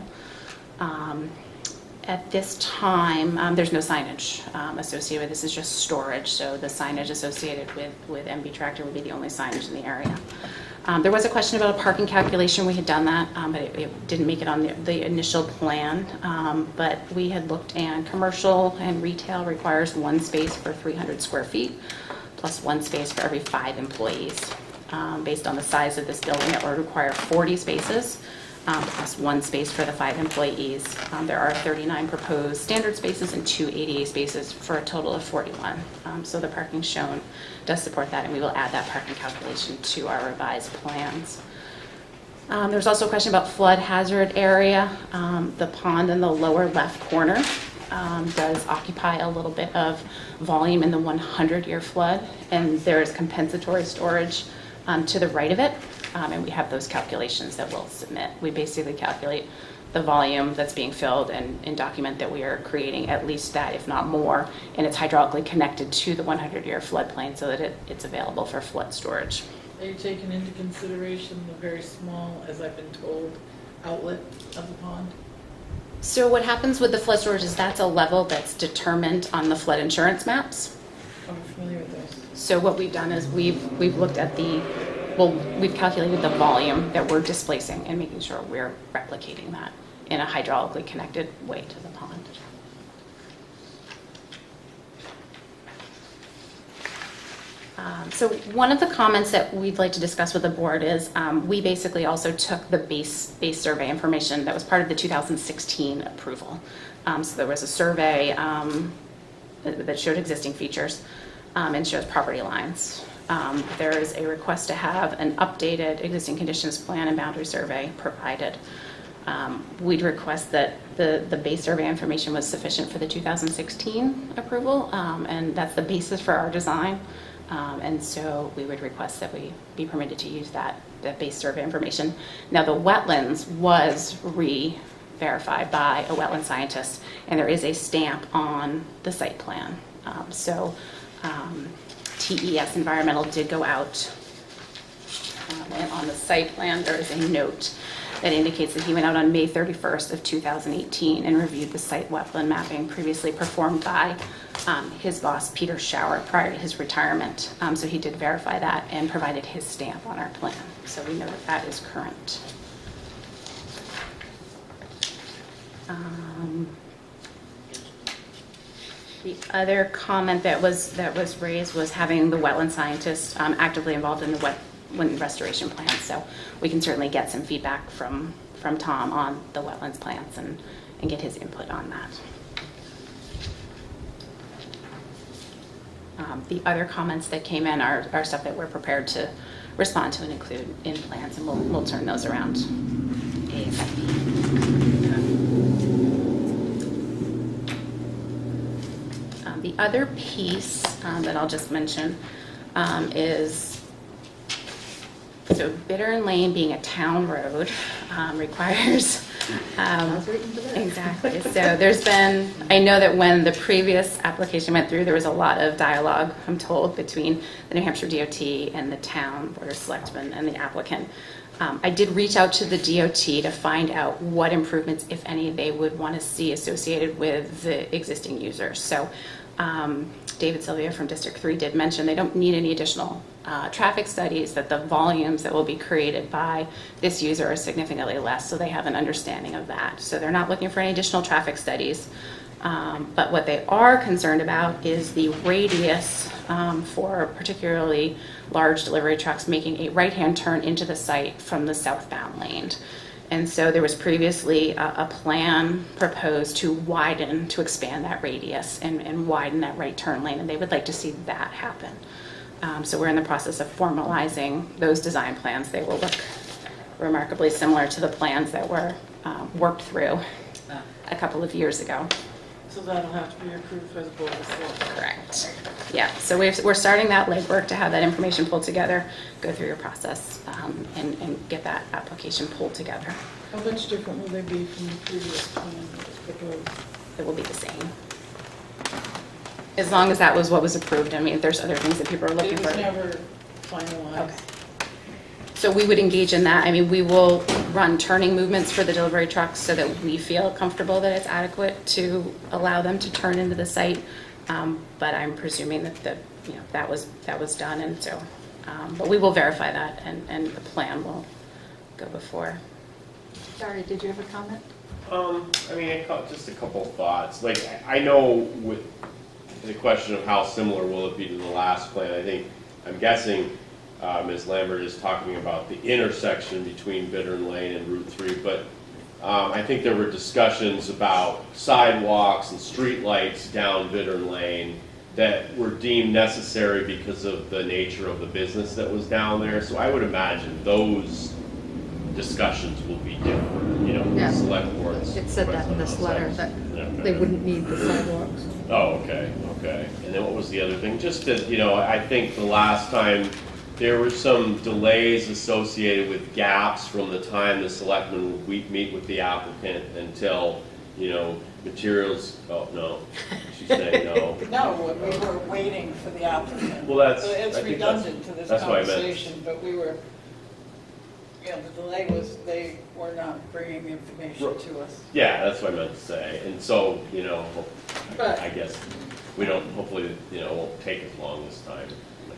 [SPEAKER 10] At this time, there's no signage associated with this. Is just storage. So the signage associated with MB Tractor would be the only signage in the area. There was a question about a parking calculation. We had done that, but it didn't make it on the initial plan. But we had looked, and commercial and retail requires 1 space per 300 square feet, plus 1 space for every 5 employees. Based on the size of this building, it would require 40 spaces, plus 1 space for the 5 employees. There are 39 proposed standard spaces and 2 ADA spaces for a total of 41. So the parking shown does support that, and we will add that parking calculation to our revised plans. There's also a question about flood hazard area. The pond in the lower left corner does occupy a little bit of volume in the 100-year flood, and there is compensatory storage to the right of it, and we have those calculations that we'll submit. We basically calculate the volume that's being filled and document that we are creating at least that, if not more, and it's hydraulically connected to the 100-year floodplain so that it's available for flood storage.
[SPEAKER 3] Are you taking into consideration the very small, as I've been told, outlet of the pond?
[SPEAKER 10] So what happens with the flood storage is that's a level that's determined on the flood insurance maps.
[SPEAKER 3] I'm familiar with those.
[SPEAKER 10] So what we've done is we've looked at we've calculated the volume that we're displacing and making sure we're replicating that in a hydraulically connected way to the pond. So one of the comments that we'd like to discuss with the board is we basically also took the base survey information that was part of the 2016 approval. So there was a survey that showed existing features and shows property lines. There is a request to have an updated existing conditions plan and boundary survey provided. We'd request that the base survey information was sufficient for the 2016 approval, and that's the basis for our design. And so we would request that we be permitted to use that base survey information. Now the wetlands was re-verified by a wetland scientist, and there is a stamp on the site plan. TES Environmental did go out, and on the site plan there is a note that indicates that he went out on May 31st of 2018 and reviewed the site wetland mapping previously performed by his boss, Peter Schauer, prior to his retirement. So he did verify that and provided his stamp on our plan. So we know that that is current. The other comment that was raised was having the wetland scientist actively involved in the wetland restoration plan. So we can certainly get some feedback from Tom on the wetlands plans and get his input on that. The other comments that came in are stuff that we're prepared to respond to and include in plans, and we'll turn those around ASAP. The other piece that I'll just mention is, so Bittern Lane being a town road requires
[SPEAKER 2] I was waiting for that.
[SPEAKER 10] Exactly. So there's been, I know that when the previous application went through, there was a lot of dialogue, I'm told, between the New Hampshire DOT and the town Board of Selectmen and the applicant. I did reach out to the DOT to find out what improvements, if any, they would want to see associated with the existing users. So David Sylvia from District 3 did mention they don't need any additional traffic studies, that the volumes that will be created by this user are significantly less, so they have an understanding of that. So they're not looking for any additional traffic studies. But what they are concerned about is the radius for particularly large delivery trucks making a right-hand turn into the site from the southbound lane. And so there was previously a plan proposed to widen, to expand that radius and widen that right turn lane, and they would like to see that happen. So we're in the process of formalizing those design plans. They will look remarkably similar to the plans that were worked through a couple of years ago.
[SPEAKER 3] So that'll have to be approved by the Board of Selectmen.
[SPEAKER 10] Correct. Yeah, so we're starting that legwork to have that information pulled together, go through your process, and get that application pulled together.
[SPEAKER 3] How much different will they be from the previous plan that was proposed?
[SPEAKER 10] It will be the same. As long as that was what was approved. I mean, if there's other things that people are looking
[SPEAKER 3] It
[SPEAKER 10] for.
[SPEAKER 3] was never finalized.
[SPEAKER 10] Okay. So we would engage in that. I mean, we will run turning movements for the delivery trucks so that we feel comfortable that it's adequate to allow them to turn into the site. But I'm presuming that that was done, and so, but we will verify that, and the plan will go before.
[SPEAKER 2] Sorry, did you have a comment?
[SPEAKER 8] I mean, just a couple of thoughts. Like, I know with the question of how similar will it be to the last plan, I'm guessing Ms. Lambert is talking about the intersection between Bittern Lane and Route 3, but I think there were discussions about sidewalks and street lights down Bittern Lane that were deemed necessary because of the nature of the business that was down there. So I would imagine those discussions will be different,
[SPEAKER 2] Yeah.
[SPEAKER 8] select boards.
[SPEAKER 2] It said that in this letter, that they wouldn't need the sidewalks.
[SPEAKER 8] Oh, okay. And then what was the other thing? Just that, I think the last time there were some delays associated with gaps from the time the selectmen would meet with the applicant until, materials, oh, no, she's saying no.
[SPEAKER 3] No, we were waiting for the applicant.
[SPEAKER 8] Well,
[SPEAKER 3] So it's redundant to this
[SPEAKER 8] that's what I meant.
[SPEAKER 3] conversation, but we were, the delay was they were not bringing the information to us.
[SPEAKER 8] Yeah, that's what I meant to say. And so,
[SPEAKER 3] But-
[SPEAKER 8] I guess we don't, hopefully, it won't take as long this time.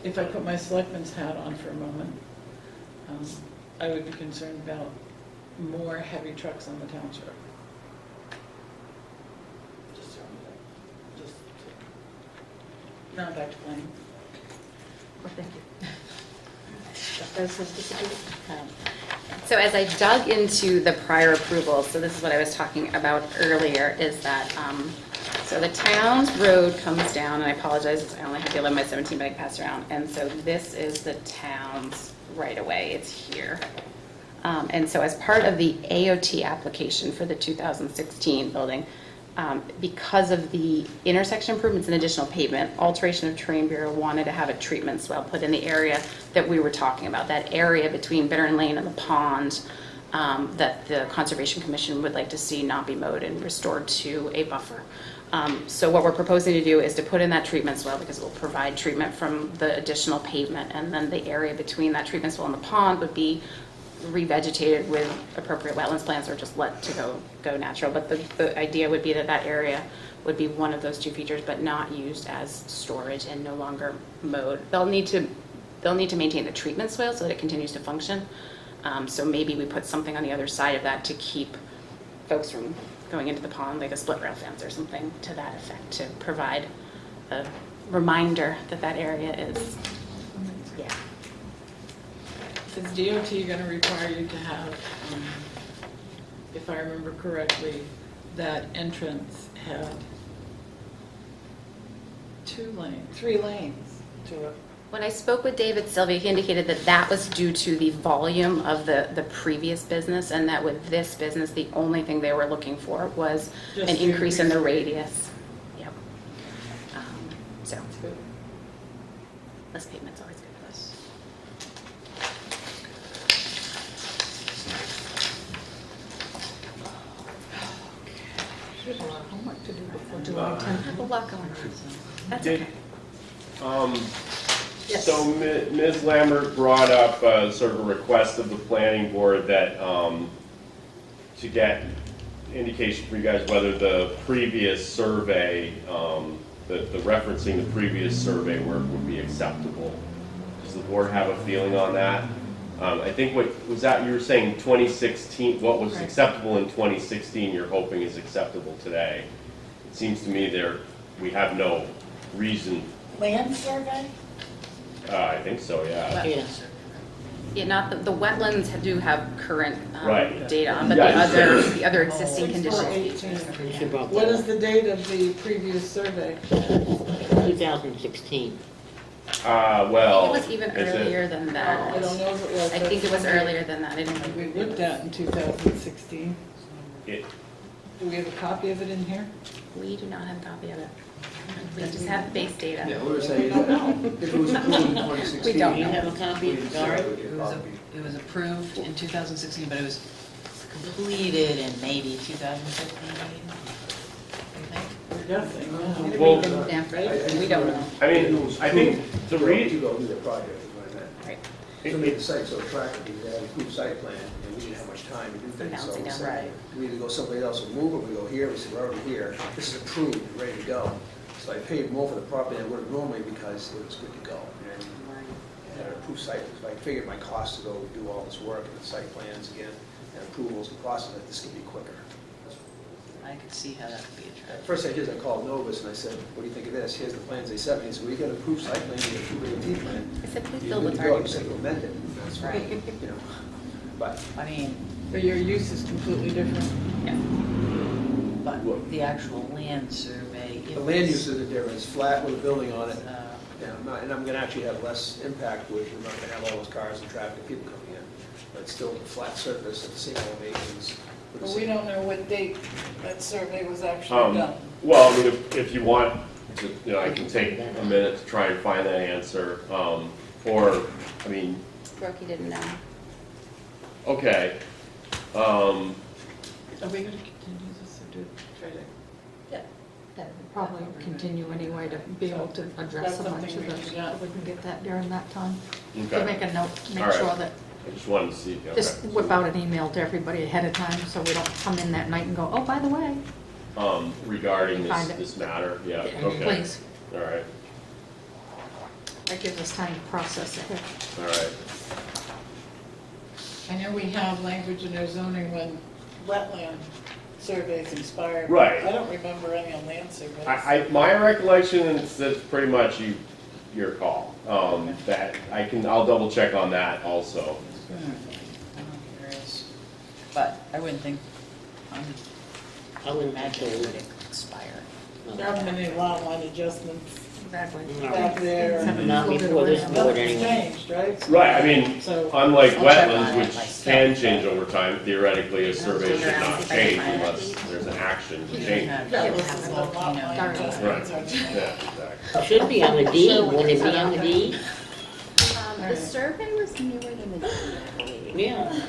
[SPEAKER 3] If I put my selectman's hat on for a moment, I would be concerned about more heavy trucks on the township. Just now back to planning.
[SPEAKER 2] Well, thank you. Does this disappear?
[SPEAKER 10] So as I dug into the prior approval, so this is what I was talking about earlier, is that, so the town's road comes down, and I apologize, I only have the 11 by 17, but I passed around, and so this is the town's right-of-way, it's here. And so as part of the AOT application for the 2016 building, because of the intersection improvements and additional pavement, Alteration of Terrain Bureau wanted to have a treatment swell put in the area that we were talking about, that area between Bittern Lane and the pond, that the Conservation Commission would like to see not be mowed and restored to a buffer. So what we're proposing to do is to put in that treatment swell because it will provide treatment from the additional pavement, and then the area between that treatment swell and the pond would be revegetated with appropriate wetlands plants or just let to go natural. But the idea would be that that area would be one of those two features, but not used as storage and no longer mowed. They'll need to maintain the treatment swale so that it continues to function. So maybe we put something on the other side of that to keep folks from going into the pond, like a split rail fence or something to that effect, to provide a reminder that that area is, yeah.
[SPEAKER 3] Is DOT going to require you to have, if I remember correctly, that entrance had 3 lanes to it?
[SPEAKER 10] When I spoke with David Sylvia, he indicated that that was due to the volume of the previous business, and that with this business, the only thing they were looking for was
[SPEAKER 3] Just
[SPEAKER 10] an
[SPEAKER 3] to
[SPEAKER 10] increase in the
[SPEAKER 3] increase.
[SPEAKER 10] radius. Yep. So, less pavement's always good for us.
[SPEAKER 2] There's a lot of homework to do before July 10th.
[SPEAKER 10] A lot going on. That's
[SPEAKER 8] Did-
[SPEAKER 10] okay.
[SPEAKER 2] Yes.
[SPEAKER 8] So Ms. Lambert brought up sort of a request of the planning board that, to get indication from you guys whether the previous survey, the referencing the previous survey work would be acceptable. Does the board have a feeling on that? I think what was that you were saying 2016, what was
[SPEAKER 10] Right.
[SPEAKER 8] acceptable in 2016 you're hoping is acceptable today. It seems to me we have no reason,
[SPEAKER 3] Land survey?
[SPEAKER 8] I think so, yeah.
[SPEAKER 10] Yeah. Yeah, not, the wetlands do have current
[SPEAKER 8] Right.
[SPEAKER 10] data on, but
[SPEAKER 8] Yeah,
[SPEAKER 10] the other existing conditions.
[SPEAKER 3] 6418. What is the date of the previous survey?
[SPEAKER 4] 2016.
[SPEAKER 8] Well.
[SPEAKER 10] It was even
[SPEAKER 8] is it-
[SPEAKER 10] earlier than that.
[SPEAKER 3] I don't know if it was.
[SPEAKER 10] I think it was earlier than that. I didn't.
[SPEAKER 3] We looked at in 2016.
[SPEAKER 8] It-
[SPEAKER 3] Do we have a copy of it in here?
[SPEAKER 10] We do not have a copy of it. We just have base data.
[SPEAKER 11] Yeah, we were saying that if it was approved in 2016.
[SPEAKER 10] We don't
[SPEAKER 4] Do you have a copy, Dory?
[SPEAKER 1] It was approved in 2016, but it was completed in maybe 2015, I think.
[SPEAKER 3] We're guessing, yeah.
[SPEAKER 8] Well,
[SPEAKER 10] Yeah, we don't know.
[SPEAKER 8] I mean, I think the
[SPEAKER 11] To
[SPEAKER 8] reason,
[SPEAKER 11] go do the project is what I meant.
[SPEAKER 10] Right.
[SPEAKER 11] To make the site so attractive, we had an approved site plan, and we didn't have much time to do things, so
[SPEAKER 10] Bouncing
[SPEAKER 11] we
[SPEAKER 10] down.
[SPEAKER 11] said, we either go someplace else and move, or we go here, we said, we're already here, this is approved, and ready to go. So I paid more for the property than I would have normally because it was good to go. And had an approved site, so I figured my cost to go do all this work, and the site plans again, and approvals and process, that this could be quicker.
[SPEAKER 1] I could see how that could be attractive.
[SPEAKER 11] First thing I did is I called Novus and I said, what do you think of this? Here's the plans they sent me. He said, well, you got an approved site plan, you got an approved AT plan.
[SPEAKER 10] I said, please
[SPEAKER 11] You're
[SPEAKER 10] build
[SPEAKER 11] good
[SPEAKER 10] what's
[SPEAKER 11] to go.
[SPEAKER 10] already
[SPEAKER 11] You said,
[SPEAKER 10] approved.
[SPEAKER 11] amend it. That's right. You know, but
[SPEAKER 1] I mean,
[SPEAKER 3] But your use is completely different.
[SPEAKER 1] but the actual land survey.
[SPEAKER 11] the land use is different. It's flat with a building on it.
[SPEAKER 1] Uh,
[SPEAKER 11] Yeah, and I'm gonna actually have less impact with, I'm not gonna have all those cars and traffic and people coming in. But it's still a flat surface at the same elevations. with the
[SPEAKER 3] But we
[SPEAKER 11] same-
[SPEAKER 3] don't know what date that survey was actually done.
[SPEAKER 8] well, I mean, if you want, to, I can take a minute to try and find that answer. Or, I mean,
[SPEAKER 10] Brokey didn't know.
[SPEAKER 8] okay.
[SPEAKER 3] Are we going to continue this or do, try to?
[SPEAKER 2] That would probably continue anyway to be able to address
[SPEAKER 3] That's
[SPEAKER 2] so much
[SPEAKER 3] something
[SPEAKER 2] of
[SPEAKER 3] we
[SPEAKER 2] this.
[SPEAKER 3] forgot.
[SPEAKER 2] We can get that during that time. To
[SPEAKER 8] Okay.
[SPEAKER 2] make a note, make
[SPEAKER 8] All right.
[SPEAKER 2] sure that,
[SPEAKER 8] I just wanted to see, okay.
[SPEAKER 2] just whip out an email to everybody ahead of time so we don't come in that night and go, oh, by the way.
[SPEAKER 8] Regarding
[SPEAKER 2] Find
[SPEAKER 8] this,
[SPEAKER 2] it.
[SPEAKER 8] this matter, yeah, okay.
[SPEAKER 2] Please,
[SPEAKER 8] All right,
[SPEAKER 2] that gives us time to process it.
[SPEAKER 8] all right.
[SPEAKER 3] I know we have language in our zoning when wetland surveys expired.
[SPEAKER 8] Right.
[SPEAKER 3] I don't remember any on land surveys.
[SPEAKER 8] My recollection is that's pretty much your call. That I'll double check on that also.
[SPEAKER 1] I don't think there is, but I wouldn't think,
[SPEAKER 4] I would
[SPEAKER 1] imagine it
[SPEAKER 4] imagine.
[SPEAKER 1] would expire.
[SPEAKER 3] There haven't been any lot line adjustments
[SPEAKER 2] Exactly.
[SPEAKER 3] back there.
[SPEAKER 4] Not before this board
[SPEAKER 3] Nothing's
[SPEAKER 4] anyway.
[SPEAKER 3] changed, right?
[SPEAKER 8] Right, I mean,
[SPEAKER 3] So,
[SPEAKER 8] unlike
[SPEAKER 1] I'll check on
[SPEAKER 8] wetlands,
[SPEAKER 1] it
[SPEAKER 8] which
[SPEAKER 1] myself,
[SPEAKER 8] can
[SPEAKER 1] but-
[SPEAKER 8] change over time, theoretically, a survey should not
[SPEAKER 10] See if I can
[SPEAKER 8] change
[SPEAKER 10] find it.
[SPEAKER 8] unless there's an action to
[SPEAKER 1] You
[SPEAKER 8] change.
[SPEAKER 1] have-
[SPEAKER 3] yeah,
[SPEAKER 1] you
[SPEAKER 3] this
[SPEAKER 1] have
[SPEAKER 3] is
[SPEAKER 1] a
[SPEAKER 3] the lot
[SPEAKER 1] volcano.
[SPEAKER 3] line
[SPEAKER 8] Right,
[SPEAKER 3] adjustments.
[SPEAKER 8] yeah, exactly.
[SPEAKER 4] It should be on the deed, wouldn't it be on the deed?
[SPEAKER 10] The survey was newer than the deed, I believe.
[SPEAKER 4] Yeah.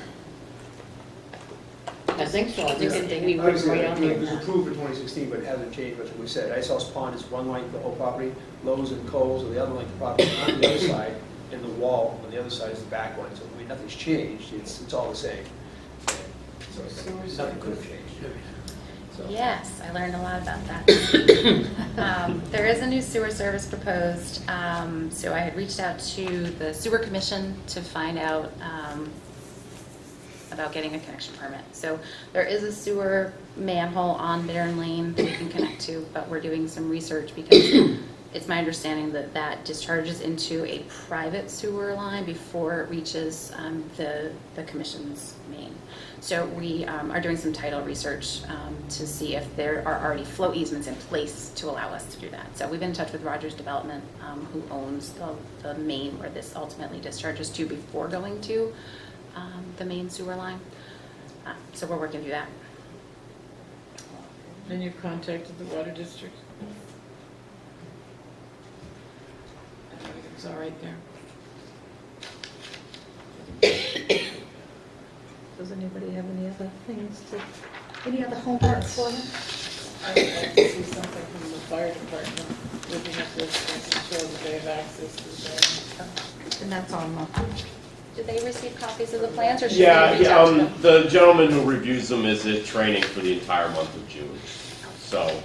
[SPEAKER 4] I think so, I think
[SPEAKER 10] Yeah.
[SPEAKER 4] we were
[SPEAKER 11] Obviously,
[SPEAKER 4] right on
[SPEAKER 11] it was
[SPEAKER 4] there.
[SPEAKER 11] approved in 2016, but it hasn't changed much. We said Ice House Pond is one length of the whole property, Lowe's and Coles are the other length of the property on the other side, and the wall on the other side is the back one. So, I mean, nothing's changed, it's all the same. So nothing could have changed. So-
[SPEAKER 10] Yes, I learned a lot about that. There is a new sewer service proposed, so I had reached out to the sewer commission to find out about getting a connection permit. So there is a sewer manhole on Barron Lane that we can connect to, but we're doing some research because it's my understanding that that discharges into a private sewer line before it reaches the commission's main. So we are doing some title research to see if there are already flow easements in place to allow us to do that. So we've been in touch with Rogers Development, who owns the main where this ultimately discharges to before going to the main sewer line. So we're working through that.
[SPEAKER 3] And you've contacted the water district? Everything's all right there.
[SPEAKER 2] Does anybody have any other things any other homework for them?
[SPEAKER 3] I'd like to see something from the fire department looking at this, to show that they have access to the.
[SPEAKER 2] And that's on the,
[SPEAKER 12] Did they receive copies of the plans, or should
[SPEAKER 8] Yeah,
[SPEAKER 12] we reach out to them?
[SPEAKER 8] the gentleman who reviews them is at training for the entire month of June. So,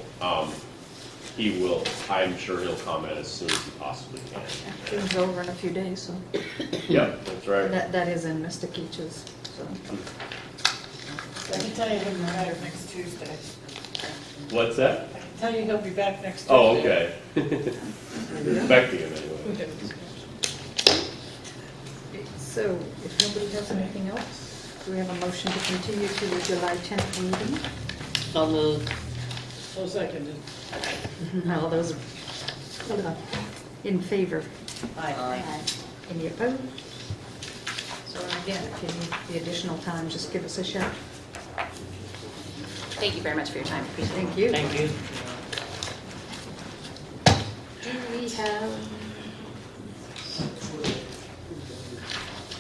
[SPEAKER 8] he will, I'm sure he'll comment as soon as he possibly can.
[SPEAKER 2] June's over in a few days, so.
[SPEAKER 8] Yep, that's right.
[SPEAKER 2] That is in Mr. Keach's, so.
[SPEAKER 3] I can tell you he'll be back next Tuesday.
[SPEAKER 8] What's that?
[SPEAKER 3] I can tell you he'll be back next Tuesday.
[SPEAKER 8] Oh, okay. Expecting him anyway.
[SPEAKER 2] So, if nobody has anything else, do we have a motion to continue to the July 10th meeting?
[SPEAKER 4] So moved.
[SPEAKER 3] So seconded.
[SPEAKER 2] All those in favor?
[SPEAKER 1] Aye.
[SPEAKER 2] Any opposed? So again, if you need the additional time, just give us a shout.
[SPEAKER 10] Thank you very much for your time. Appreciate it.
[SPEAKER 2] Thank you.
[SPEAKER 4] Thank you.
[SPEAKER 2] Do we have?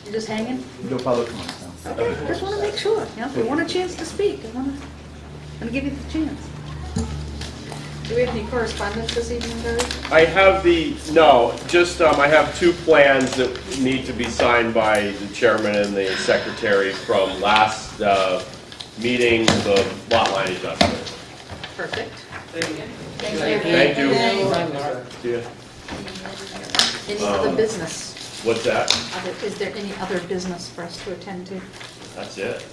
[SPEAKER 2] You just hanging?
[SPEAKER 9] No public comments now.
[SPEAKER 2] Okay, just want to make sure, you know, if you want a chance to speak, I want to give you the chance. Do we have any correspondence this evening, Barry?
[SPEAKER 8] I have I have two plans that need to be signed by the chairman and the secretary from last meeting, the lot line adjustment.
[SPEAKER 2] Perfect.
[SPEAKER 8] Thank you. See ya.
[SPEAKER 2] Any other business?
[SPEAKER 8] What's that?
[SPEAKER 2] Is there any other business for us to attend to?
[SPEAKER 8] That's it.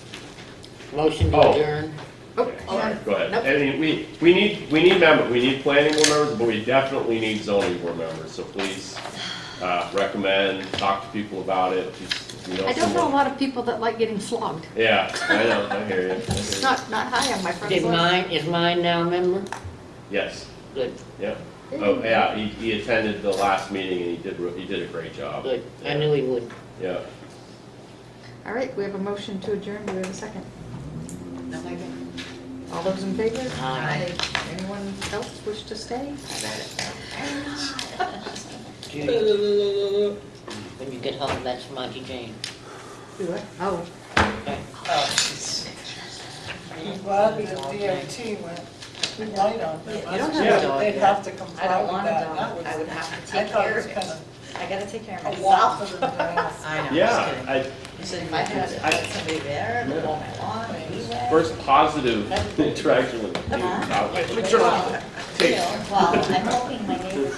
[SPEAKER 4] Motion to
[SPEAKER 8] Oh.
[SPEAKER 4] adjourn.
[SPEAKER 2] Oh,
[SPEAKER 8] All right, go ahead.
[SPEAKER 2] Nope.
[SPEAKER 8] I mean, we need members, we need planning board members, but we definitely need zoning board members, so please, recommend, talk to people about it. If you
[SPEAKER 2] I don't know a
[SPEAKER 8] someone-
[SPEAKER 2] lot of people that like getting flogged.
[SPEAKER 8] Yeah, I know, I hear you. I hear
[SPEAKER 2] It's
[SPEAKER 8] you.
[SPEAKER 2] not high on my friend's
[SPEAKER 4] Did
[SPEAKER 2] list.
[SPEAKER 4] is mine now a member?
[SPEAKER 8] Yes,
[SPEAKER 4] Good,
[SPEAKER 8] yep. Oh, yeah, he attended the last meeting and he did a great job.
[SPEAKER 4] good. I knew he would.
[SPEAKER 8] Yeah.
[SPEAKER 2] All right, we have a motion to adjourn. Do we have a second?
[SPEAKER 1] No, I don't.
[SPEAKER 2] All those in favor?
[SPEAKER 4] Aye.
[SPEAKER 2] Anyone else wish to stay?
[SPEAKER 4] Judy, when you get home, that's Monty Jane.
[SPEAKER 2] Do it. Oh,
[SPEAKER 4] Okay.
[SPEAKER 1] Oh, she's.
[SPEAKER 3] Well, that'd be the DOT went light on them.
[SPEAKER 2] You don't have
[SPEAKER 8] a
[SPEAKER 1] dog
[SPEAKER 3] They'd
[SPEAKER 1] yet.
[SPEAKER 3] have to
[SPEAKER 12] I
[SPEAKER 3] comply
[SPEAKER 12] don't
[SPEAKER 3] with
[SPEAKER 12] want a
[SPEAKER 3] that.
[SPEAKER 12] dog.
[SPEAKER 3] That was-
[SPEAKER 12] I would have to
[SPEAKER 3] I
[SPEAKER 12] take
[SPEAKER 3] thought
[SPEAKER 12] care
[SPEAKER 3] it was
[SPEAKER 12] of
[SPEAKER 3] kind
[SPEAKER 12] it.
[SPEAKER 3] of
[SPEAKER 12] I gotta take care of
[SPEAKER 3] a
[SPEAKER 12] myself.
[SPEAKER 3] lot for them to ask.
[SPEAKER 1] I know, just
[SPEAKER 8] Yeah,
[SPEAKER 1] kidding.
[SPEAKER 8] I,
[SPEAKER 12] You said if I had somebody there, to mow my lawn, anyway.
[SPEAKER 8] first positive interaction with you.
[SPEAKER 12] Well, I'm hoping my neighbors.